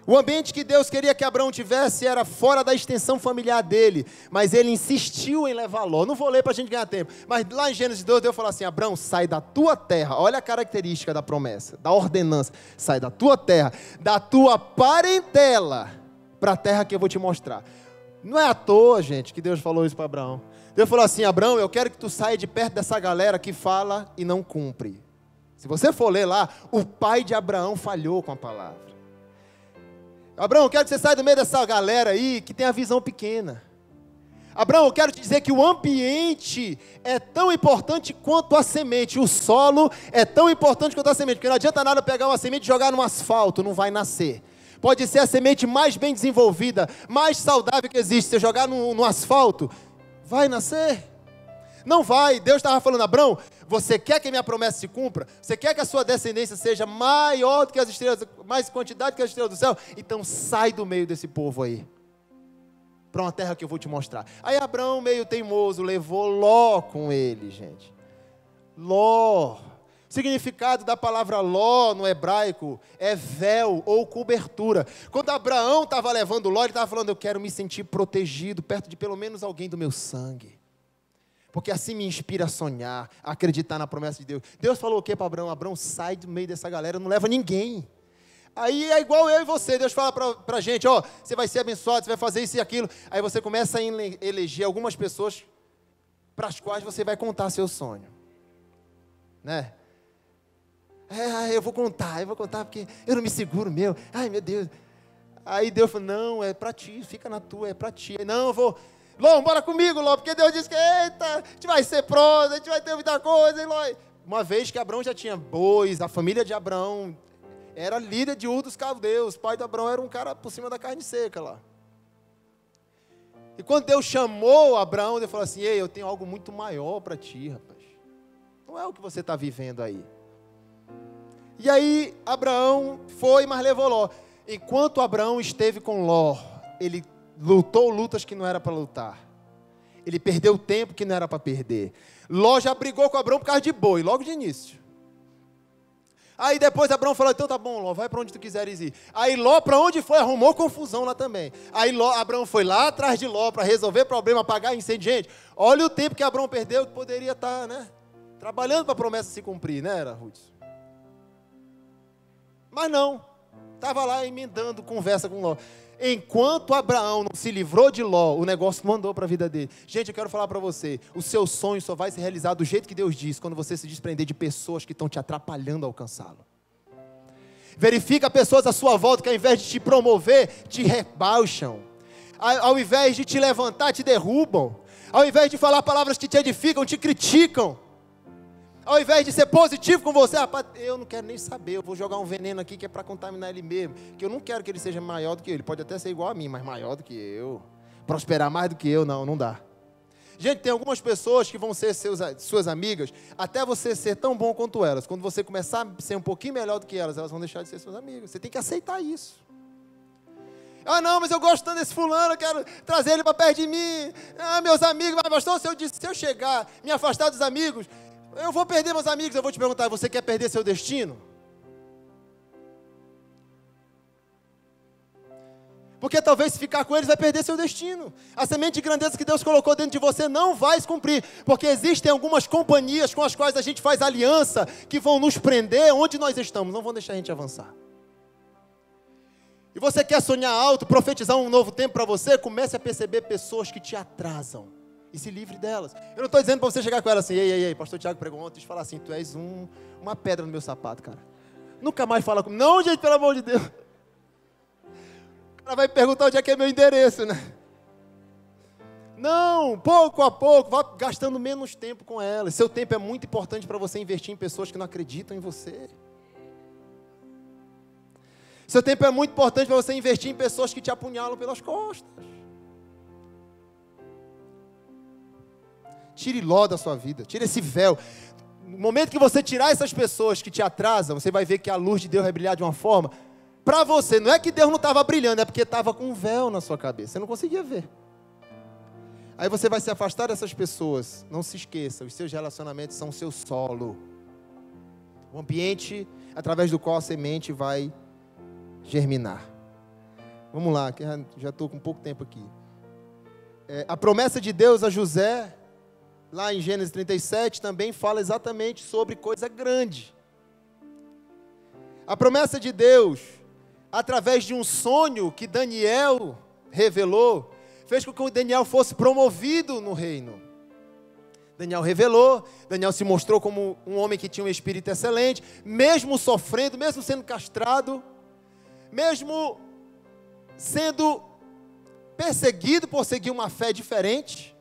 O ambiente que Deus queria que Abraão tivesse era fora da extensão familiar dele, mas ele insistiu em levar Ló. Não vou ler para a gente ganhar tempo, mas lá em Gênesis 2, Deus falou assim: Abraão, sai da tua terra. Olha a característica da promessa, da ordenança. Sai da tua terra, da tua parentela, para a terra que eu vou te mostrar. Não é à toa, gente, que Deus falou isso para Abraão. Deus falou assim: Abraão, eu quero que tu saia de perto dessa galera que fala e não cumpre. Se você for ler lá, o pai de Abraão falhou com a palavra. Abraão, eu quero que você saia do meio dessa galera aí que tem a visão pequena. Abraão, eu quero te dizer que o ambiente é tão importante quanto a semente. O solo é tão importante quanto a semente. Porque não adianta nada pegar uma semente e jogar no asfalto, não vai nascer. Pode ser a semente mais bem desenvolvida, mais saudável que existe. Você jogar no asfalto, vai nascer? Não vai. Deus estava falando: Abraão, você quer que a minha promessa se cumpra? Você quer que a sua descendência seja maior do que as estrelas, mais quantidade que as estrelas do céu? Então sai do meio desse povo aí, para uma terra que eu vou te mostrar. Aí Abraão, meio teimoso, levou Ló com ele, gente. Ló. O significado da palavra Ló no hebraico é véu ou cobertura. Quando Abraão estava levando Ló, ele estava falando: eu quero me sentir protegido perto de pelo menos alguém do meu sangue. Porque assim me inspira a sonhar, a acreditar na promessa de Deus. Deus falou o que para Abraão? Abraão, sai do meio dessa galera, não leva ninguém. Aí é igual eu e você. Deus fala para a gente: você vai ser abençoado, você vai fazer isso e aquilo. Aí você começa a eleger algumas pessoas para as quais você vai contar seu sonho. Né? Eu vou contar porque eu não me seguro meu. Ai, meu Deus. Aí Deus falou: não, é para ti, fica na tua, é para ti. Não, eu vou... Ló, bora comigo, Ló, porque Deus disse que, eita, a gente vai ser prós, a gente vai ter muita coisa, hein, Ló. Uma vez que Abraão já tinha bois, a família de Abraão era líder de Ur dos Caldeus, o pai de Abraão era um cara por cima da carne seca lá. E quando Deus chamou Abraão, Deus falou assim: ei, eu tenho algo muito maior para ti, rapaz. Não é o que você está vivendo aí. E aí Abraão foi, mas levou Ló. Enquanto Abraão esteve com Ló, ele lutou lutas que não era para lutar. Ele perdeu tempo que não era para perder. Ló já brigou com Abraão por causa de boi, logo de início. Aí depois Abraão falou: então tá bom, Ló, vai para onde tu quiseres ir. Aí Ló, para onde foi, arrumou confusão lá também. Aí Abraão foi lá atrás de Ló para resolver problema, apagar incêndio. Gente, olha o tempo que Abraão perdeu, que poderia estar, trabalhando para a promessa se cumprir, era, Ruth? Mas não, estava lá emendando conversa com Ló. Enquanto Abraão não se livrou de Ló, o negócio não andou para a vida dele. Gente, eu quero falar para você: o seu sonho só vai se realizar do jeito que Deus diz, quando você se desprender de pessoas que estão te atrapalhando a alcançá-lo. Verifica pessoas à sua volta que ao invés de te promover, te rebaixam. Ao invés de te levantar, te derrubam. Ao invés de falar palavras que te edificam, te criticam. Ao invés de ser positivo com você: rapaz, eu não quero nem saber, eu vou jogar um veneno aqui que é para contaminar ele mesmo, que eu não quero que ele seja maior do que eu. Ele pode até ser igual a mim, mas maior do que eu, prosperar mais do que eu, não dá. Gente, tem algumas pessoas que vão ser suas amigas, até você ser tão bom quanto elas. Quando você começar a ser um pouquinho melhor do que elas vão deixar de ser suas amigas. Você tem que aceitar isso. Não, mas eu gosto tanto desse fulano, eu quero trazer ele para perto de mim. Meus amigos, mas pastor, se eu chegar, me afastar dos amigos, eu vou perder meus amigos. Eu vou te perguntar: você quer perder seu destino? Porque talvez se ficar com eles vai perder seu destino. A semente de grandeza que Deus colocou dentro de você não vai se cumprir. Porque existem algumas companhias com as quais a gente faz aliança que vão nos prender onde nós estamos, não vão deixar a gente avançar. E você quer sonhar alto, profetizar um novo tempo para você? Comece a perceber pessoas que te atrasam e se livre delas. Eu não estou dizendo para você chegar com ela assim, ei, pastor Tiago pregou ontem, e falar assim, tu és uma pedra no meu sapato, cara. Nunca mais fala comigo. Não, gente, pelo amor de Deus. Ela vai perguntar onde é que é meu endereço, né? Não, pouco a pouco, vá gastando menos tempo com ela. Seu tempo é muito importante para você investir em pessoas que não acreditam em você. Seu tempo é muito importante para você investir em pessoas que te apunhalam pelas costas. Tire Ló da sua vida, tire esse véu. No momento que você tirar essas pessoas que te atrasam, você vai ver que a luz de Deus vai brilhar de uma forma. Para você, não é que Deus não estava brilhando, é porque estava com um véu na sua cabeça, você não conseguia ver. Aí você vai se afastar dessas pessoas. Não se esqueça, os seus relacionamentos são o seu solo. O ambiente através do qual a semente vai germinar. Vamos lá, que já estou com pouco tempo aqui. A promessa de Deus a José, lá em Gênesis 37, também fala exatamente sobre coisa grande. A promessa de Deus, através de um sonho que Daniel revelou, fez com que o Daniel fosse promovido no reino. Daniel revelou, Daniel se mostrou como um homem que tinha um espírito excelente, mesmo sofrendo, mesmo sendo castrado, mesmo sendo perseguido por seguir uma fé diferente.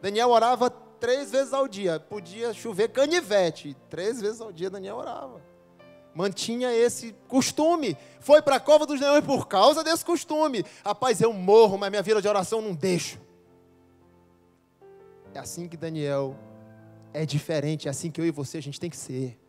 Daniel orava 3 vezes ao dia, podia chover canivete, 3 vezes ao dia Daniel orava. Mantinha esse costume, foi para a cova dos leões por causa desse costume. Rapaz, eu morro, mas minha vida de oração não deixo. É assim que Daniel é diferente, é assim que eu e você a gente tem que ser.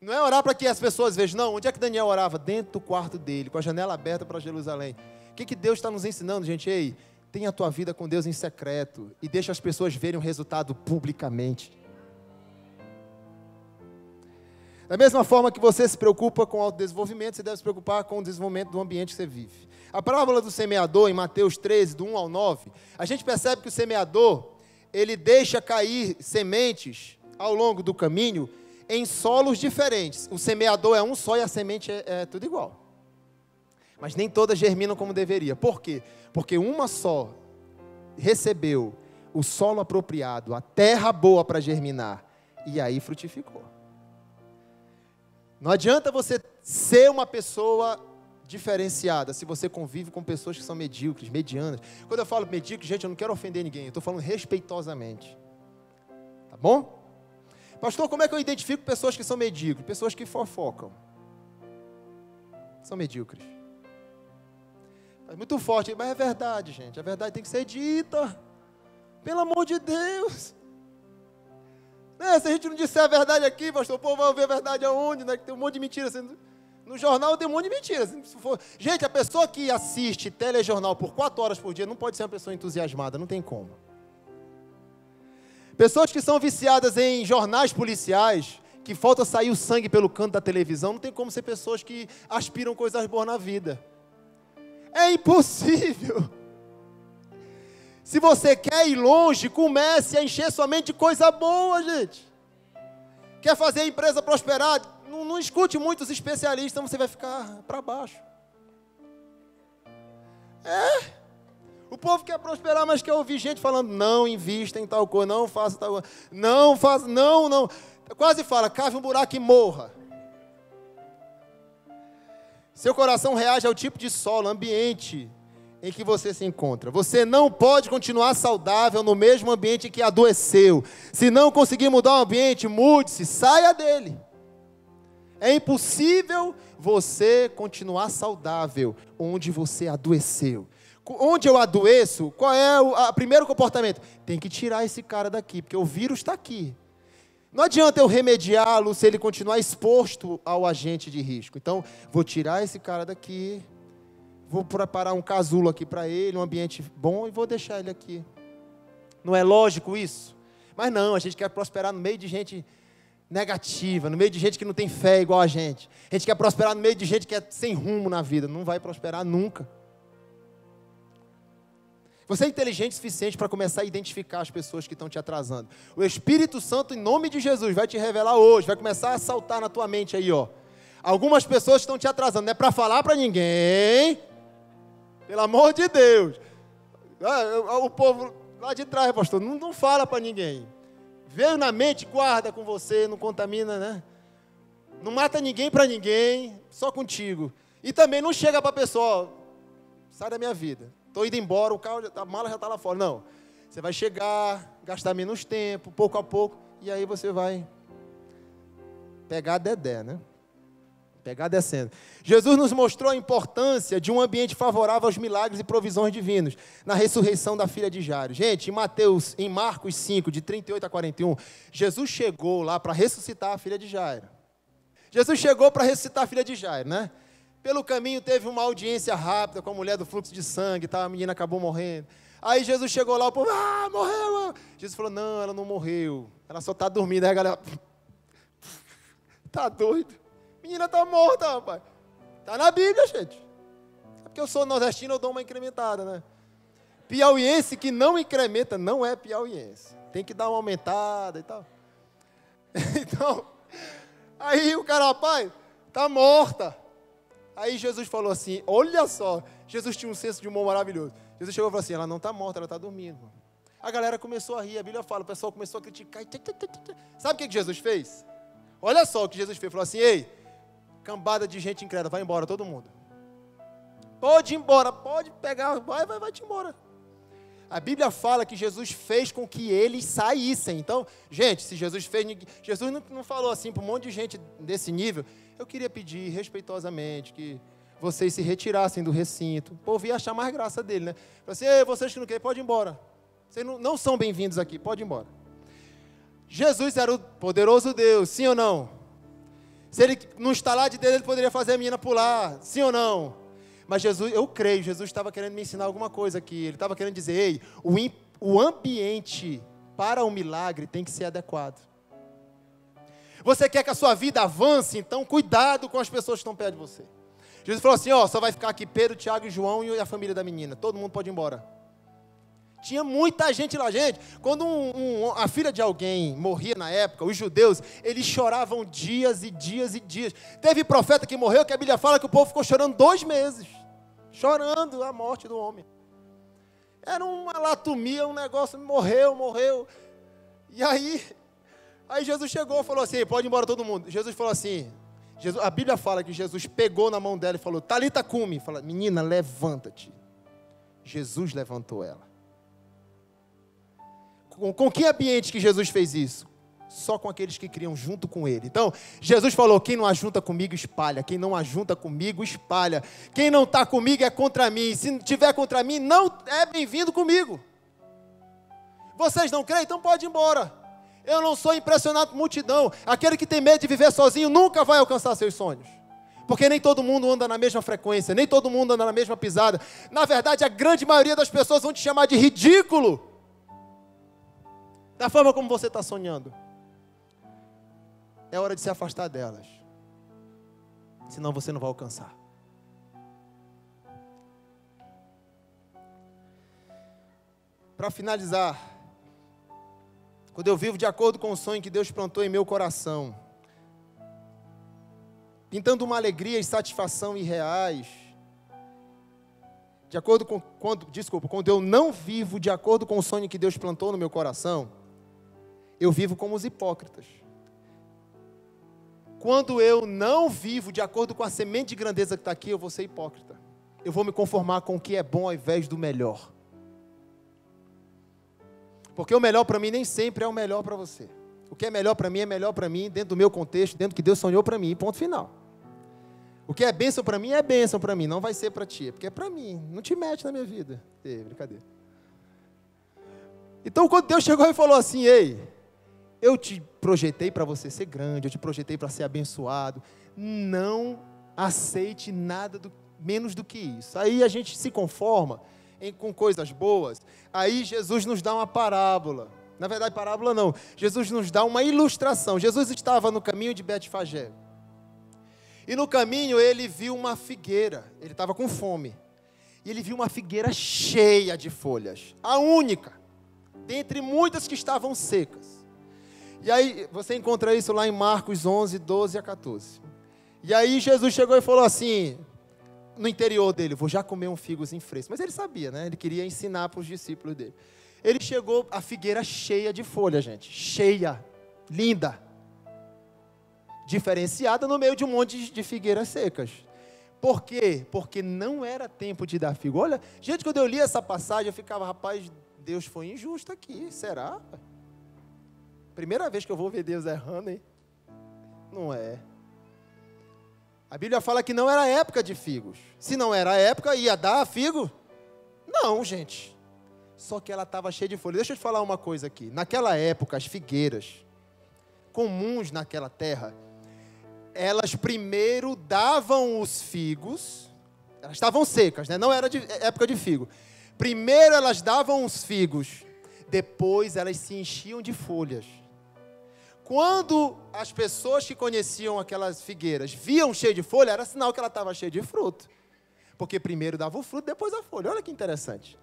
Não é orar para que as pessoas vejam, não. Onde é que Daniel orava? Dentro do quarto dele, com a janela aberta para Jerusalém. O que Deus está nos ensinando, gente? Ei, tenha a tua vida com Deus em secreto e deixa as pessoas verem o resultado publicamente. Da mesma forma que você se preocupa com o autodesenvolvimento, você deve se preocupar com o desenvolvimento do ambiente que você vive. A parábola do semeador, em Mateus 13, do 1 ao 9, a gente percebe que o semeador, ele deixa cair sementes ao longo do caminho em solos diferentes. O semeador é um só e a semente é tudo igual. Mas nem todas germinam como deveria. Por quê? Porque uma só recebeu o solo apropriado, a terra boa para germinar, e aí frutificou. Não adianta você ser uma pessoa diferenciada se você convive com pessoas que são medíocres, medianas. Quando eu falo medíocre, gente, eu não quero ofender ninguém, eu estou falando respeitosamente. Tá bom? Pastor, como é que eu identifico pessoas que são medíocres? Pessoas que fofocam. São medíocres. É muito forte, mas é verdade, gente. A verdade tem que ser dita. Pelo amor de Deus. Se a gente não disser a verdade aqui, pastor, o povo vai ver a verdade aonde, né? Que tem um monte de mentiras. No jornal tem um monte de mentiras. Gente, a pessoa que assiste telejornal por 4 horas por dia não pode ser uma pessoa entusiasmada, não tem como. Pessoas que são viciadas em jornais policiais, que falta sair o sangue pelo canto da televisão, não tem como ser pessoas que aspiram coisas boas na vida. É impossível. Se você quer ir longe, comece a encher sua mente de coisa boa, gente. Quer fazer a empresa prosperar? Não escute muitos especialistas, você vai ficar para baixo. O povo quer prosperar, mas quer ouvir gente falando, não invista em tal coisa, não faça tal coisa, não faça, não. Quase fala, cave um buraco e morra. Seu coração reage ao tipo de solo, ambiente em que você se encontra. Você não pode continuar saudável no mesmo ambiente que adoeceu. Se não conseguir mudar o ambiente, mude-se, saia dele. É impossível você continuar saudável onde você adoeceu. Onde eu adoeço, qual é o primeiro comportamento? Tem que tirar esse cara daqui, porque o vírus está aqui. Não adianta eu remediá-lo se ele continuar exposto ao agente de risco. Então, vou tirar esse cara daqui, vou preparar um casulo aqui para ele, um ambiente bom, e vou deixar ele aqui. Não é lógico isso? Mas não, a gente quer prosperar no meio de gente negativa, no meio de gente que não tem fé igual a gente. A gente quer prosperar no meio de gente que é sem rumo na vida. Não vai prosperar nunca. Você é inteligente o suficiente para começar a identificar as pessoas que estão te atrasando. O Espírito Santo, em nome de Jesus, vai te revelar hoje, vai começar a saltar na tua mente aí, ó. Algumas pessoas estão te atrasando, não é para falar para ninguém, pelo amor de Deus. O povo lá de trás, pastor, não fala para ninguém. Veio na mente, guarda com você, não contamina, né? Não mata ninguém para ninguém, só contigo. E também não chega para a pessoa, sai da minha vida. Estou indo embora, a mala já está lá fora. Não, você vai chegar, gastar menos tempo, pouco a pouco, e aí você vai pegar a dedé, né? Pegar descendo. Jesus nos mostrou a importância de um ambiente favorável aos milagres e provisões divinos na ressurreição da filha de Jairo. Gente, em Marcos 5, de 38 a 41, Jesus chegou lá para ressuscitar a filha de Jairo. Jesus chegou para ressuscitar a filha de Jairo, né? Pelo caminho teve uma audiência rápida com a mulher do fluxo de sangue, tá? A menina acabou morrendo. Aí Jesus chegou lá, o povo, morreu. Jesus falou, não, ela não morreu. Ela só está dormindo. Aí a galera, tá doido. Menina está morta, rapaz. Está na Bíblia, gente. É porque eu sou nordestino, eu dou uma incrementada, né? Piauiense que não incrementa não é piauiense. Tem que dar uma aumentada e tal. Então, aí o cara, rapaz, está morta. Aí Jesus falou assim, olha só. Jesus tinha um senso de humor maravilhoso. Jesus chegou e falou assim, ela não está morta, ela está dormindo. A galera começou a rir, a Bíblia fala, o pessoal começou a criticar. Sabe o que Jesus fez? Olha só o que Jesus fez. Falou assim, ei, cambada de gente incrédula, vai embora todo mundo. Pode ir embora, pode pegar, vai-te embora. A Bíblia fala que Jesus fez com que eles saíssem. Então, gente, se Jesus fez, Jesus não falou assim para um monte de gente desse nível. Eu queria pedir respeitosamente que vocês se retirassem do recinto. O povo ia achar mais graça dele, né? Falou assim, ei, vocês que não querem, pode ir embora. Vocês não são bem-vindos aqui, pode ir embora. Jesus era o poderoso Deus, sim ou não? Se ele, no estalar de dedo, ele poderia fazer a menina pular, sim ou não? Mas Jesus, eu creio, Jesus estava querendo me ensinar alguma coisa aqui. Ele estava querendo dizer, ei, o ambiente para o milagre tem que ser adequado. Você quer que a sua vida avance, então cuidado com as pessoas que estão perto de você. Jesus falou assim, só vai ficar aqui Pedro, Tiago e João e a família da menina. Todo mundo pode ir embora. Tinha muita gente lá, gente. Quando a filha de alguém morria na época, os judeus, eles choravam dias e dias e dias. Teve profeta que morreu, que a Bíblia fala que o povo ficou chorando 2 meses. Chorando a morte do homem. Era uma latumia, um negócio, morreu. E aí Jesus chegou e falou assim, pode ir embora todo mundo. Jesus falou assim, a Bíblia fala que Jesus pegou na mão dela e falou, Talita cumi. Fala, menina, levanta-te. Jesus levantou ela. Com que ambiente que Jesus fez isso? Só com aqueles que criam junto com ele. Então, Jesus falou, quem não ajunta comigo, espalha. Quem não ajunta comigo, espalha. Quem não está comigo é contra mim. Se tiver contra mim, não é bem-vindo comigo. Vocês não creem? Então pode ir embora. Eu não sou impressionado por multidão. Aquele que tem medo de viver sozinho nunca vai alcançar seus sonhos. Porque nem todo mundo anda na mesma frequência, nem todo mundo anda na mesma pisada. Na verdade, a grande maioria das pessoas vão te chamar de ridículo. Da forma como você está sonhando. É hora de se afastar delas. Senão você não vai alcançar. Para finalizar, quando eu vivo de acordo com o sonho que Deus plantou em meu coração, pintando uma alegria e satisfação irreais, quando eu não vivo de acordo com o sonho que Deus plantou no meu coração, eu vivo como os hipócritas. Quando eu não vivo de acordo com a semente de grandeza que está aqui, eu vou ser hipócrita. Eu vou me conformar com o que é bom ao invés do melhor. Porque o melhor para mim nem sempre é o melhor para você. O que é melhor para mim é melhor para mim, dentro do meu contexto, dentro do que Deus sonhou para mim, ponto final. O que é bênção para mim é bênção para mim, não vai ser para ti, porque é para mim, não te mete na minha vida. Brincadeira. Então, quando Deus chegou e falou assim, ei, eu te projetei para você ser grande, eu te projetei para ser abençoado, não aceite nada menos do que isso. Aí a gente se conforma com coisas boas, aí Jesus nos dá uma parábola. Na verdade, parábola não, Jesus nos dá uma ilustração. Jesus estava no caminho de Betfagé, e no caminho ele viu uma figueira, ele estava com fome, e ele viu uma figueira cheia de folhas, a única, dentre muitas que estavam secas. E aí, você encontra isso lá em Marcos 11, 12 a 14. E aí Jesus chegou e falou assim, no interior dele, vou já comer um figozinho fresco. Mas ele sabia, né? Ele queria ensinar para os discípulos dele. Ele chegou, a figueira cheia de folha, gente. Cheia, linda. Diferenciada no meio de um monte de figueiras secas. Por quê? Porque não era tempo de dar figo. Olha, gente, quando eu li essa passagem, eu ficava, rapaz, Deus foi injusto aqui, será? Primeira vez que eu vou ver Deus errando, hein? Não é. A Bíblia fala que não era época de figos. Se não era época, ia dar figo? Não, gente. Só que ela estava cheia de folha. Deixa eu te falar uma coisa aqui. Naquela época, as figueiras, comuns naquela terra, elas primeiro davam os figos, elas estavam secas, né? Não era época de figo. Primeiro elas davam os figos, depois elas se enchiam de folhas. Quando as pessoas que conheciam aquelas figueiras viam cheio de folha, era sinal que ela estava cheia de fruto. Porque primeiro dava o fruto, depois a folha. Olha que interessante.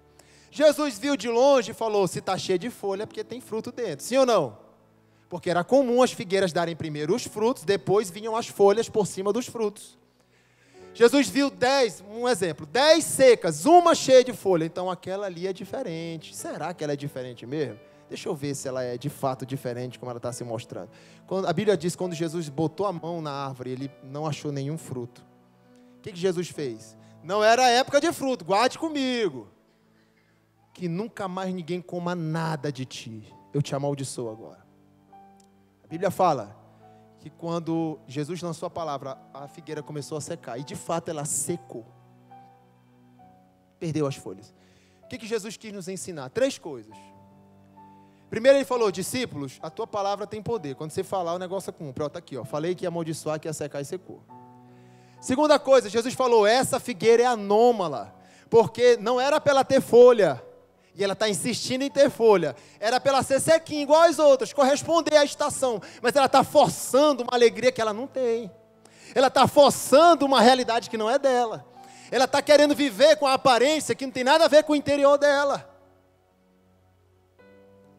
Jesus viu de longe e falou, se está cheio de folha é porque tem fruto dentro. Sim ou não? Porque era comum as figueiras darem primeiro os frutos, depois vinham as folhas por cima dos frutos. Jesus viu 10, um exemplo, 10 secas, uma cheia de folha. Então aquela ali é diferente. Será que ela é diferente mesmo? Deixa eu ver se ela é de fato diferente, como ela está se mostrando. A Bíblia diz que quando Jesus botou a mão na árvore, ele não achou nenhum fruto. O que Jesus fez? Não era época de fruto, guarde comigo. Que nunca mais ninguém coma nada de ti. Eu te amaldiçoo agora. A Bíblia fala que quando Jesus lançou a palavra, a figueira começou a secar. E de fato ela secou. Perdeu as folhas. O que Jesus quis nos ensinar? 3 coisas. Primeiro ele falou, discípulos, a tua palavra tem poder. Quando você falar, o negócio cumpre. Está aqui, ó. Falei que ia amaldiçoar, que ia secar e secou. Segunda coisa, Jesus falou, essa figueira é anômala. Porque não era para ela ter folha. E ela está insistindo em ter folha. Era para ela ser sequinha, igual as outras, corresponder à estação. Mas ela está forçando uma alegria que ela não tem. Ela está forçando uma realidade que não é dela. Ela está querendo viver com a aparência que não tem nada a ver com o interior dela.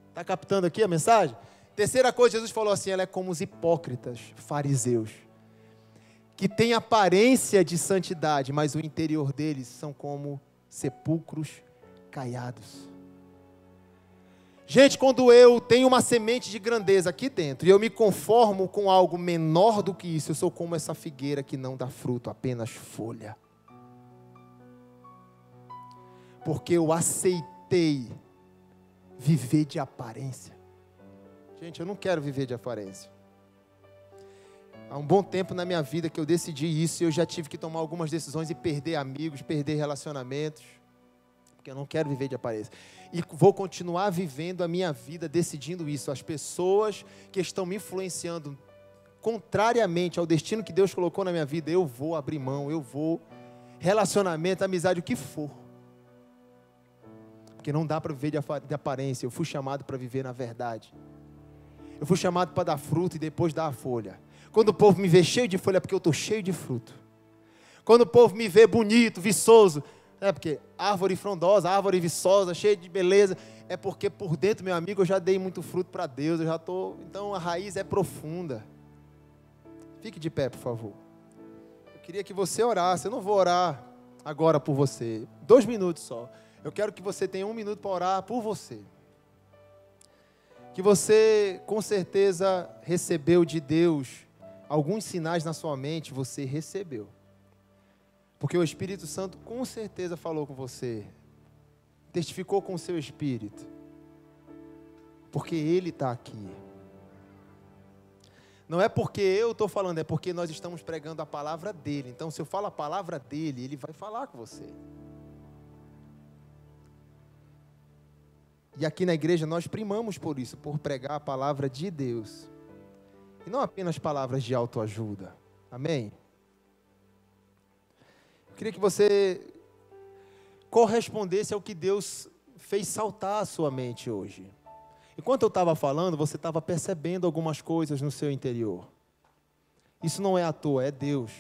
Está captando aqui a mensagem? Terceira coisa, Jesus falou assim, ela é como os hipócritas, fariseus, que têm aparência de santidade, mas o interior deles são como sepulcros caiados. Gente, quando eu tenho uma semente de grandeza aqui dentro e eu me conformo com algo menor do que isso, eu sou como essa figueira que não dá fruto, apenas folha. Porque eu aceitei viver de aparência. Gente, eu não quero viver de aparência. Há um bom tempo na minha vida que eu decidi isso e eu já tive que tomar algumas decisões e perder amigos, perder relacionamentos. Porque eu não quero viver de aparência. E vou continuar vivendo a minha vida decidindo isso. As pessoas que estão me influenciando contrariamente ao destino que Deus colocou na minha vida, eu vou abrir mão, eu vou relacionamento, amizade, o que for. Porque não dá para viver de aparência. Eu fui chamado para viver na verdade. Eu fui chamado para dar fruto e depois dar a folha. Quando o povo me vê cheio de folha, é porque eu estou cheio de fruto. Quando o povo me vê bonito, viçoso, é porque árvore frondosa, árvore viçosa, cheia de beleza, é porque por dentro, meu amigo, eu já dei muito fruto para Deus, eu já estou, então a raiz é profunda. Fique de pé, por favor. Eu queria que você orasse, eu não vou orar agora por você, 2 minutos só. Eu quero que você tenha 1 minuto para orar por você. Que você, com certeza, recebeu de Deus alguns sinais na sua mente, você recebeu. Porque o Espírito Santo, com certeza, falou com você. Testificou com o seu espírito. Porque Ele está aqui. Não é porque eu estou falando, é porque nós estamos pregando a palavra dEle. Então, se eu falo a palavra dEle, Ele vai falar com você. E aqui na igreja nós primamos por isso, por pregar a palavra de Deus. E não apenas palavras de autoajuda. Amém? Eu queria que você correspondesse ao que Deus fez saltar a sua mente hoje. Enquanto eu estava falando, você estava percebendo algumas coisas no seu interior. Isso não é à toa, é Deus.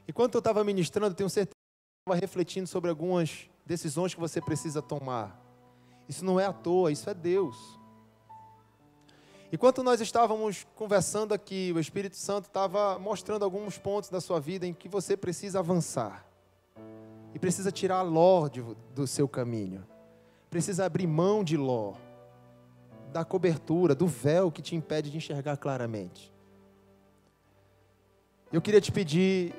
Enquanto eu estava ministrando, tenho certeza que eu estava refletindo sobre algumas decisões que você precisa tomar. Isso não é à toa, isso é Deus. Enquanto nós estávamos conversando aqui, o Espírito Santo estava mostrando alguns pontos da sua vida em que você precisa avançar. E precisa tirar Ló do seu caminho. Precisa abrir mão de Ló, da cobertura, do véu que te impede de enxergar claramente. Eu queria te pedir,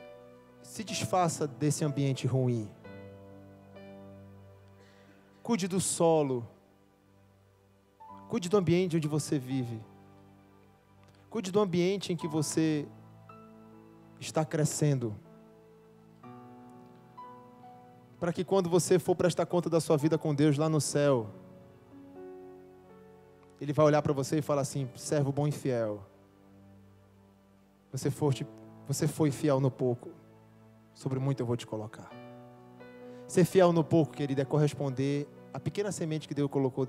se desfaça desse ambiente ruim. Cuide do solo. Cuide do ambiente onde você vive. Cuide do ambiente em que você está crescendo. Para que quando você for prestar conta da sua vida com Deus lá no céu, Ele vai olhar para você e falar assim: servo bom e fiel. Você foi fiel no pouco, sobre muito eu vou te colocar. Ser fiel no pouco, querido, é corresponder à pequena semente que Deus colocou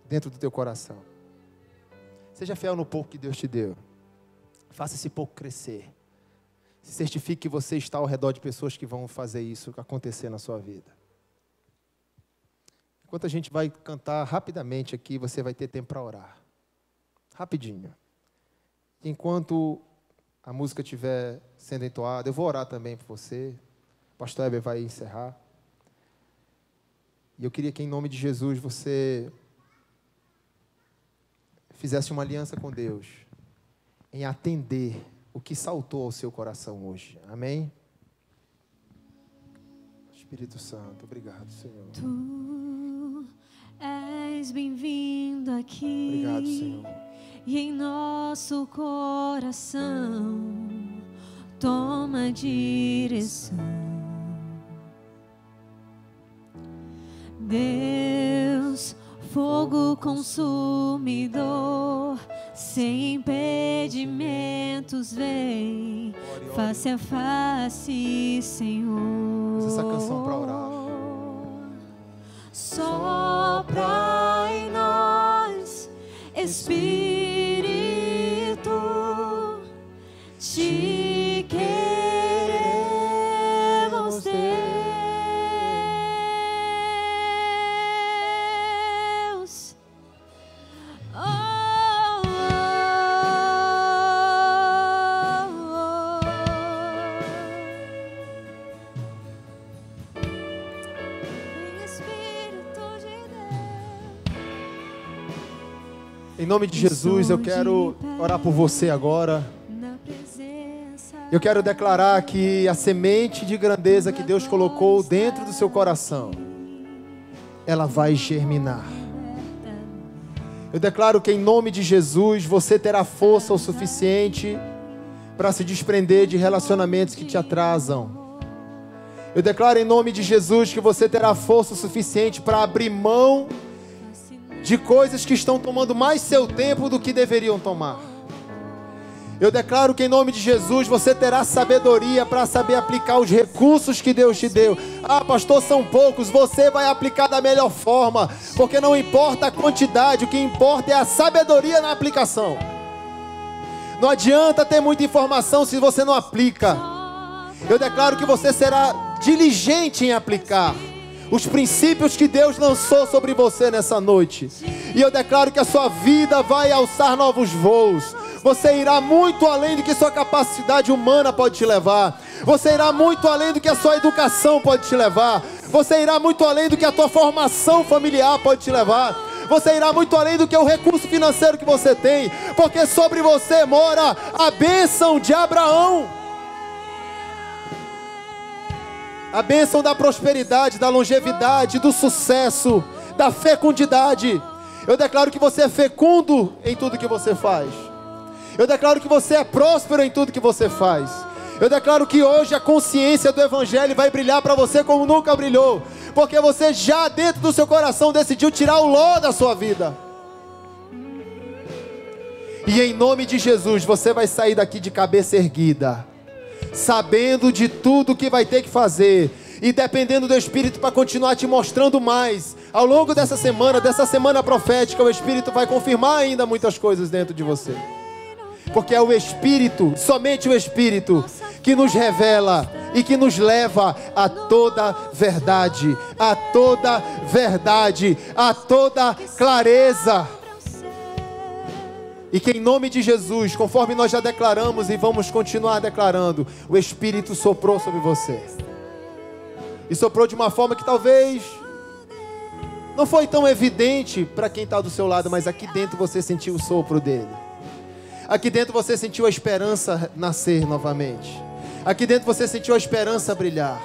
dentro do teu coração. Seja fiel no pouco que Deus te deu. Faça esse pouco crescer. Se certifique que você está ao redor de pessoas que vão fazer isso acontecer na sua vida. Enquanto a gente vai cantar rapidamente aqui, você vai ter tempo para orar. Rapidinho. Enquanto a música estiver sendo entoada, eu vou orar também por você. O pastor Heber vai encerrar. E eu queria que em nome de Jesus você fizesse uma aliança com Deus em atender o que saltou ao seu coração hoje. Amém? Espírito Santo, obrigado, Senhor. Tu és bem-vindo aqui. Obrigado, Senhor. E em nosso coração toma direção. Deus, fogo consumidor, sem impedimentos vem, face a face, Senhor. Usa essa canção para orar. Sopra em nós, Espírito, te queremos, Deus. Em nome de Jesus, eu quero orar por você agora. Eu quero declarar que a semente de grandeza que Deus colocou dentro do seu coração, ela vai germinar. Eu declaro que em nome de Jesus, você terá força o suficiente para se desprender de relacionamentos que te atrasam. Eu declaro em nome de Jesus que você terá força o suficiente para abrir mão de coisas que estão tomando mais seu tempo do que deveriam tomar. Eu declaro que em nome de Jesus você terá sabedoria para saber aplicar os recursos que Deus te deu. Ah, pastor, são poucos. Você vai aplicar da melhor forma, porque não importa a quantidade, o que importa é a sabedoria na aplicação. Não adianta ter muita informação se você não aplica. Eu declaro que você será diligente em aplicar os princípios que Deus lançou sobre você nessa noite. E eu declaro que a sua vida vai alçar novos voos. Você irá muito além do que sua capacidade humana pode te levar. Você irá muito além do que a sua educação pode te levar. Você irá muito além do que a tua formação familiar pode te levar. Você irá muito além do que o recurso financeiro que você tem. Porque sobre você mora a bênção de Abraão. A bênção da prosperidade, da longevidade, do sucesso, da fecundidade. Eu declaro que você é fecundo em tudo que você faz. Eu declaro que você é próspero em tudo que você faz. Eu declaro que hoje a consciência do Evangelho vai brilhar para você como nunca brilhou. Porque você já dentro do seu coração decidiu tirar o Ló da sua vida. E em nome de Jesus você vai sair daqui de cabeça erguida, sabendo de tudo que vai ter que fazer e dependendo do Espírito para continuar te mostrando mais. Ao longo dessa semana profética, o Espírito vai confirmar ainda muitas coisas dentro de você. Porque é o Espírito, somente o Espírito, que nos revela e que nos leva a toda verdade, a toda verdade, a toda clareza. E que em nome de Jesus, conforme nós já declaramos e vamos continuar declarando, o Espírito soprou sobre você. E soprou de uma forma que talvez não foi tão evidente para quem está do seu lado, mas aqui dentro você sentiu o sopro dele. Aqui dentro você sentiu a esperança nascer novamente. Aqui dentro você sentiu a esperança brilhar.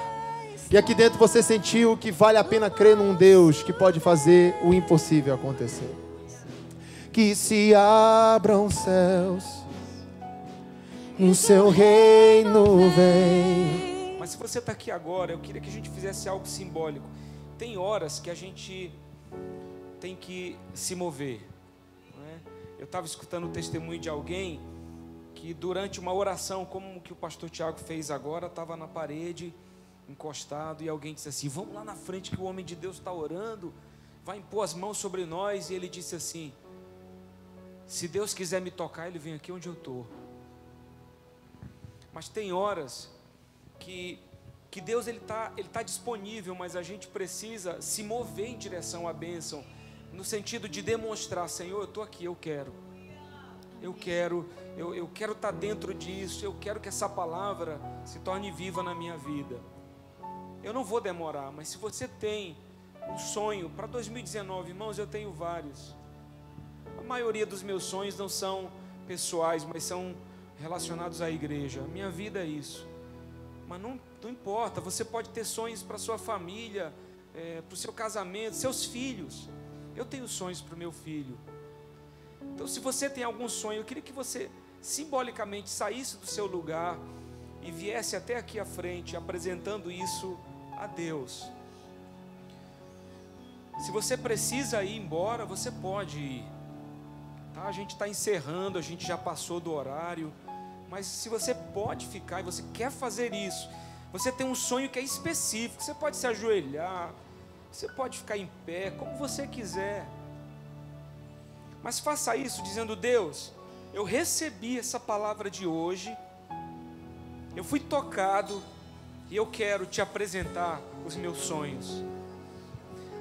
E aqui dentro você sentiu que vale a pena crer num Deus que pode fazer o impossível acontecer. Que se abram os céus, o seu reino vem. Mas se você está aqui agora, eu queria que a gente fizesse algo simbólico. Tem horas que a gente tem que se mover, não é? Eu estava escutando o testemunho de alguém que durante uma oração, como o que o pastor Tiago fez agora, estava na parede, encostado, e alguém disse assim: vamos lá na frente que o homem de Deus está orando, vai impor as mãos sobre nós. E ele disse assim: se Deus quiser me tocar, Ele vem aqui onde eu estou. Mas tem horas que Deus ele tá disponível, mas a gente precisa se mover em direção à bênção, no sentido de demonstrar: Senhor, eu estou aqui, eu quero estar dentro disso, eu quero que essa palavra se torne viva na minha vida. Eu não vou demorar, mas se você tem um sonho para 2019, irmãos, eu tenho vários. A maioria dos meus sonhos não são pessoais, mas são relacionados à igreja. A minha vida é isso. Mas não importa, você pode ter sonhos para sua família, para o seu casamento, seus filhos. Eu tenho sonhos para o meu filho. Então, se você tem algum sonho, eu queria que você simbolicamente saísse do seu lugar e viesse até aqui à frente, apresentando isso a Deus. Se você precisa ir embora, você pode ir. Tá? A gente está encerrando, a gente já passou do horário. Mas se você pode ficar e você quer fazer isso, você tem um sonho que é específico, você pode se ajoelhar, você pode ficar em pé, como você quiser. Mas faça isso dizendo: Deus, eu recebi essa palavra de hoje, eu fui tocado e eu quero te apresentar os meus sonhos.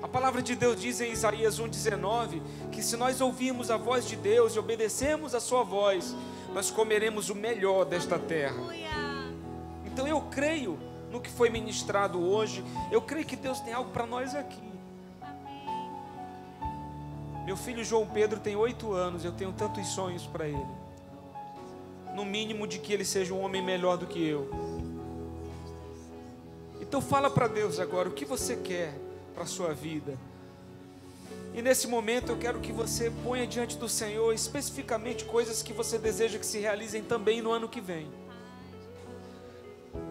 A palavra de Deus diz em Isaías 1,19 que se nós ouvirmos a voz de Deus e obedecemos a sua voz, nós comeremos o melhor desta terra. Então eu creio no que foi ministrado hoje. Eu creio que Deus tem algo para nós aqui. Meu filho João Pedro tem 8 anos. Eu tenho tantos sonhos para ele. No mínimo de que ele seja um homem melhor do que eu. Então fala para Deus agora o que você quer para a sua vida. E nesse momento eu quero que você ponha diante do Senhor especificamente coisas que você deseja que se realizem também no ano que vem.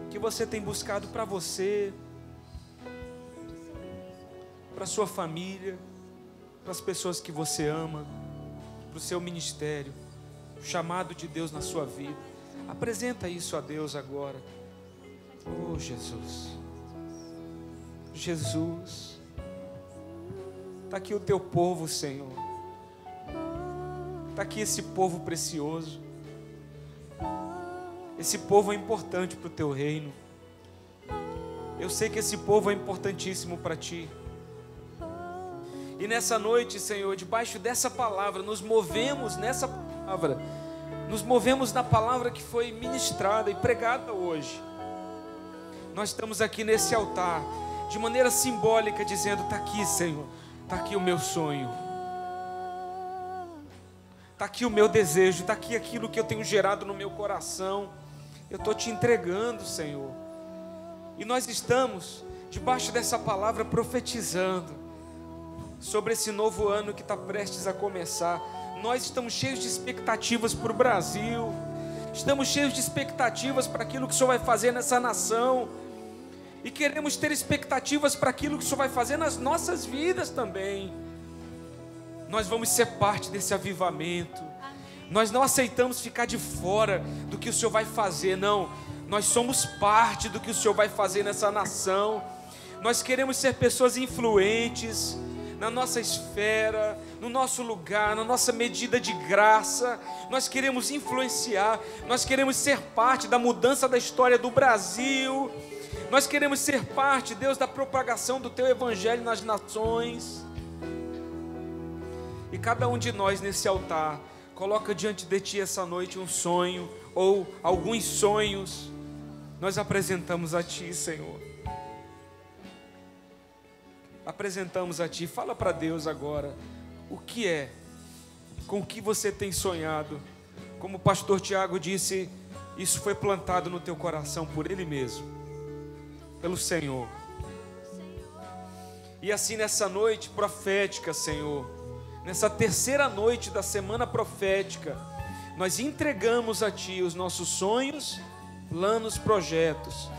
Que você tem buscado para você, para sua família, para as pessoas que você ama, para o seu ministério, o chamado de Deus na sua vida. Apresenta isso a Deus agora. Oh Jesus, Jesus, está aqui o teu povo, Senhor. Está aqui esse povo precioso. Esse povo é importante para o teu reino. Eu sei que esse povo é importantíssimo para ti. E nessa noite, Senhor, debaixo dessa palavra, nos movemos nessa palavra. Nos movemos na palavra que foi ministrada e pregada hoje. Nós estamos aqui nesse altar, de maneira simbólica, dizendo: está aqui, Senhor. Está aqui o meu sonho, está aqui o meu desejo, está aqui aquilo que eu tenho gerado no meu coração. Eu estou te entregando, Senhor. E nós estamos debaixo dessa palavra profetizando sobre esse novo ano que está prestes a começar. Nós estamos cheios de expectativas para o Brasil, estamos cheios de expectativas para aquilo que o Senhor vai fazer nessa nação. E queremos ter expectativas para aquilo que o Senhor vai fazer nas nossas vidas também. Nós vamos ser parte desse avivamento. Nós não aceitamos ficar de fora do que o Senhor vai fazer, não. Nós somos parte do que o Senhor vai fazer nessa nação. Nós queremos ser pessoas influentes na nossa esfera, no nosso lugar, na nossa medida de graça. Nós queremos influenciar, nós queremos ser parte da mudança da história do Brasil. Nós queremos ser parte, Deus, da propagação do Teu Evangelho nas nações. E cada um de nós nesse altar coloca diante de Ti essa noite um sonho ou alguns sonhos, nós apresentamos a Ti, Senhor. Apresentamos a Ti. Fala para Deus agora o que é, com o que você tem sonhado. Como o pastor Tiago disse, isso foi plantado no teu coração por Ele mesmo, pelo Senhor. E assim nessa noite profética, Senhor, nessa terceira noite da semana profética, nós entregamos a Ti os nossos sonhos, planos, projetos.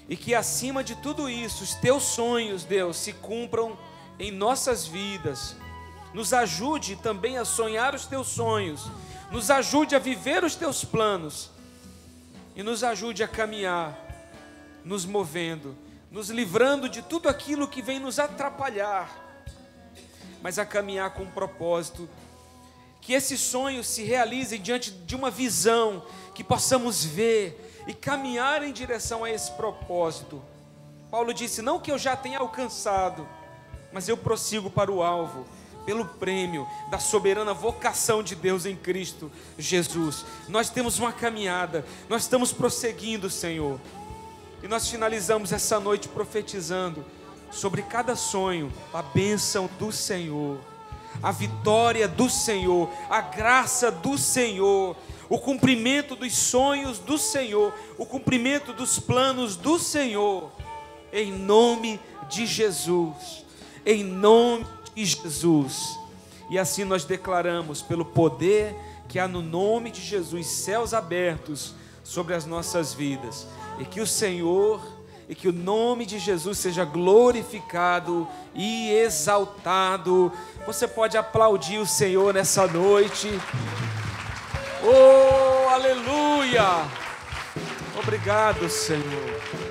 E que acima de tudo isso, os Teus sonhos, Deus, se cumpram em nossas vidas. Nos ajude também a sonhar os Teus sonhos. Nos ajude a viver os Teus planos. E nos ajude a caminhar, nos movendo, nos livrando de tudo aquilo que vem nos atrapalhar, mas a caminhar com um propósito. Que esses sonhos se realizem diante de uma visão, que possamos ver e caminhar em direção a esse propósito. Paulo disse, não que eu já tenha alcançado, mas eu prossigo para o alvo, pelo prêmio da soberana vocação de Deus em Cristo Jesus. Nós temos uma caminhada, nós estamos prosseguindo, Senhor. E nós finalizamos essa noite profetizando sobre cada sonho, a bênção do Senhor, a vitória do Senhor, a graça do Senhor, o cumprimento dos sonhos do Senhor, o cumprimento dos planos do Senhor, em nome de Jesus, em nome de Jesus. E assim nós declaramos, pelo poder que há no nome de Jesus, céus abertos sobre as nossas vidas, e que o Senhor, e que o nome de Jesus seja glorificado e exaltado. Você pode aplaudir o Senhor nessa noite. Oh, aleluia! Obrigado, Senhor.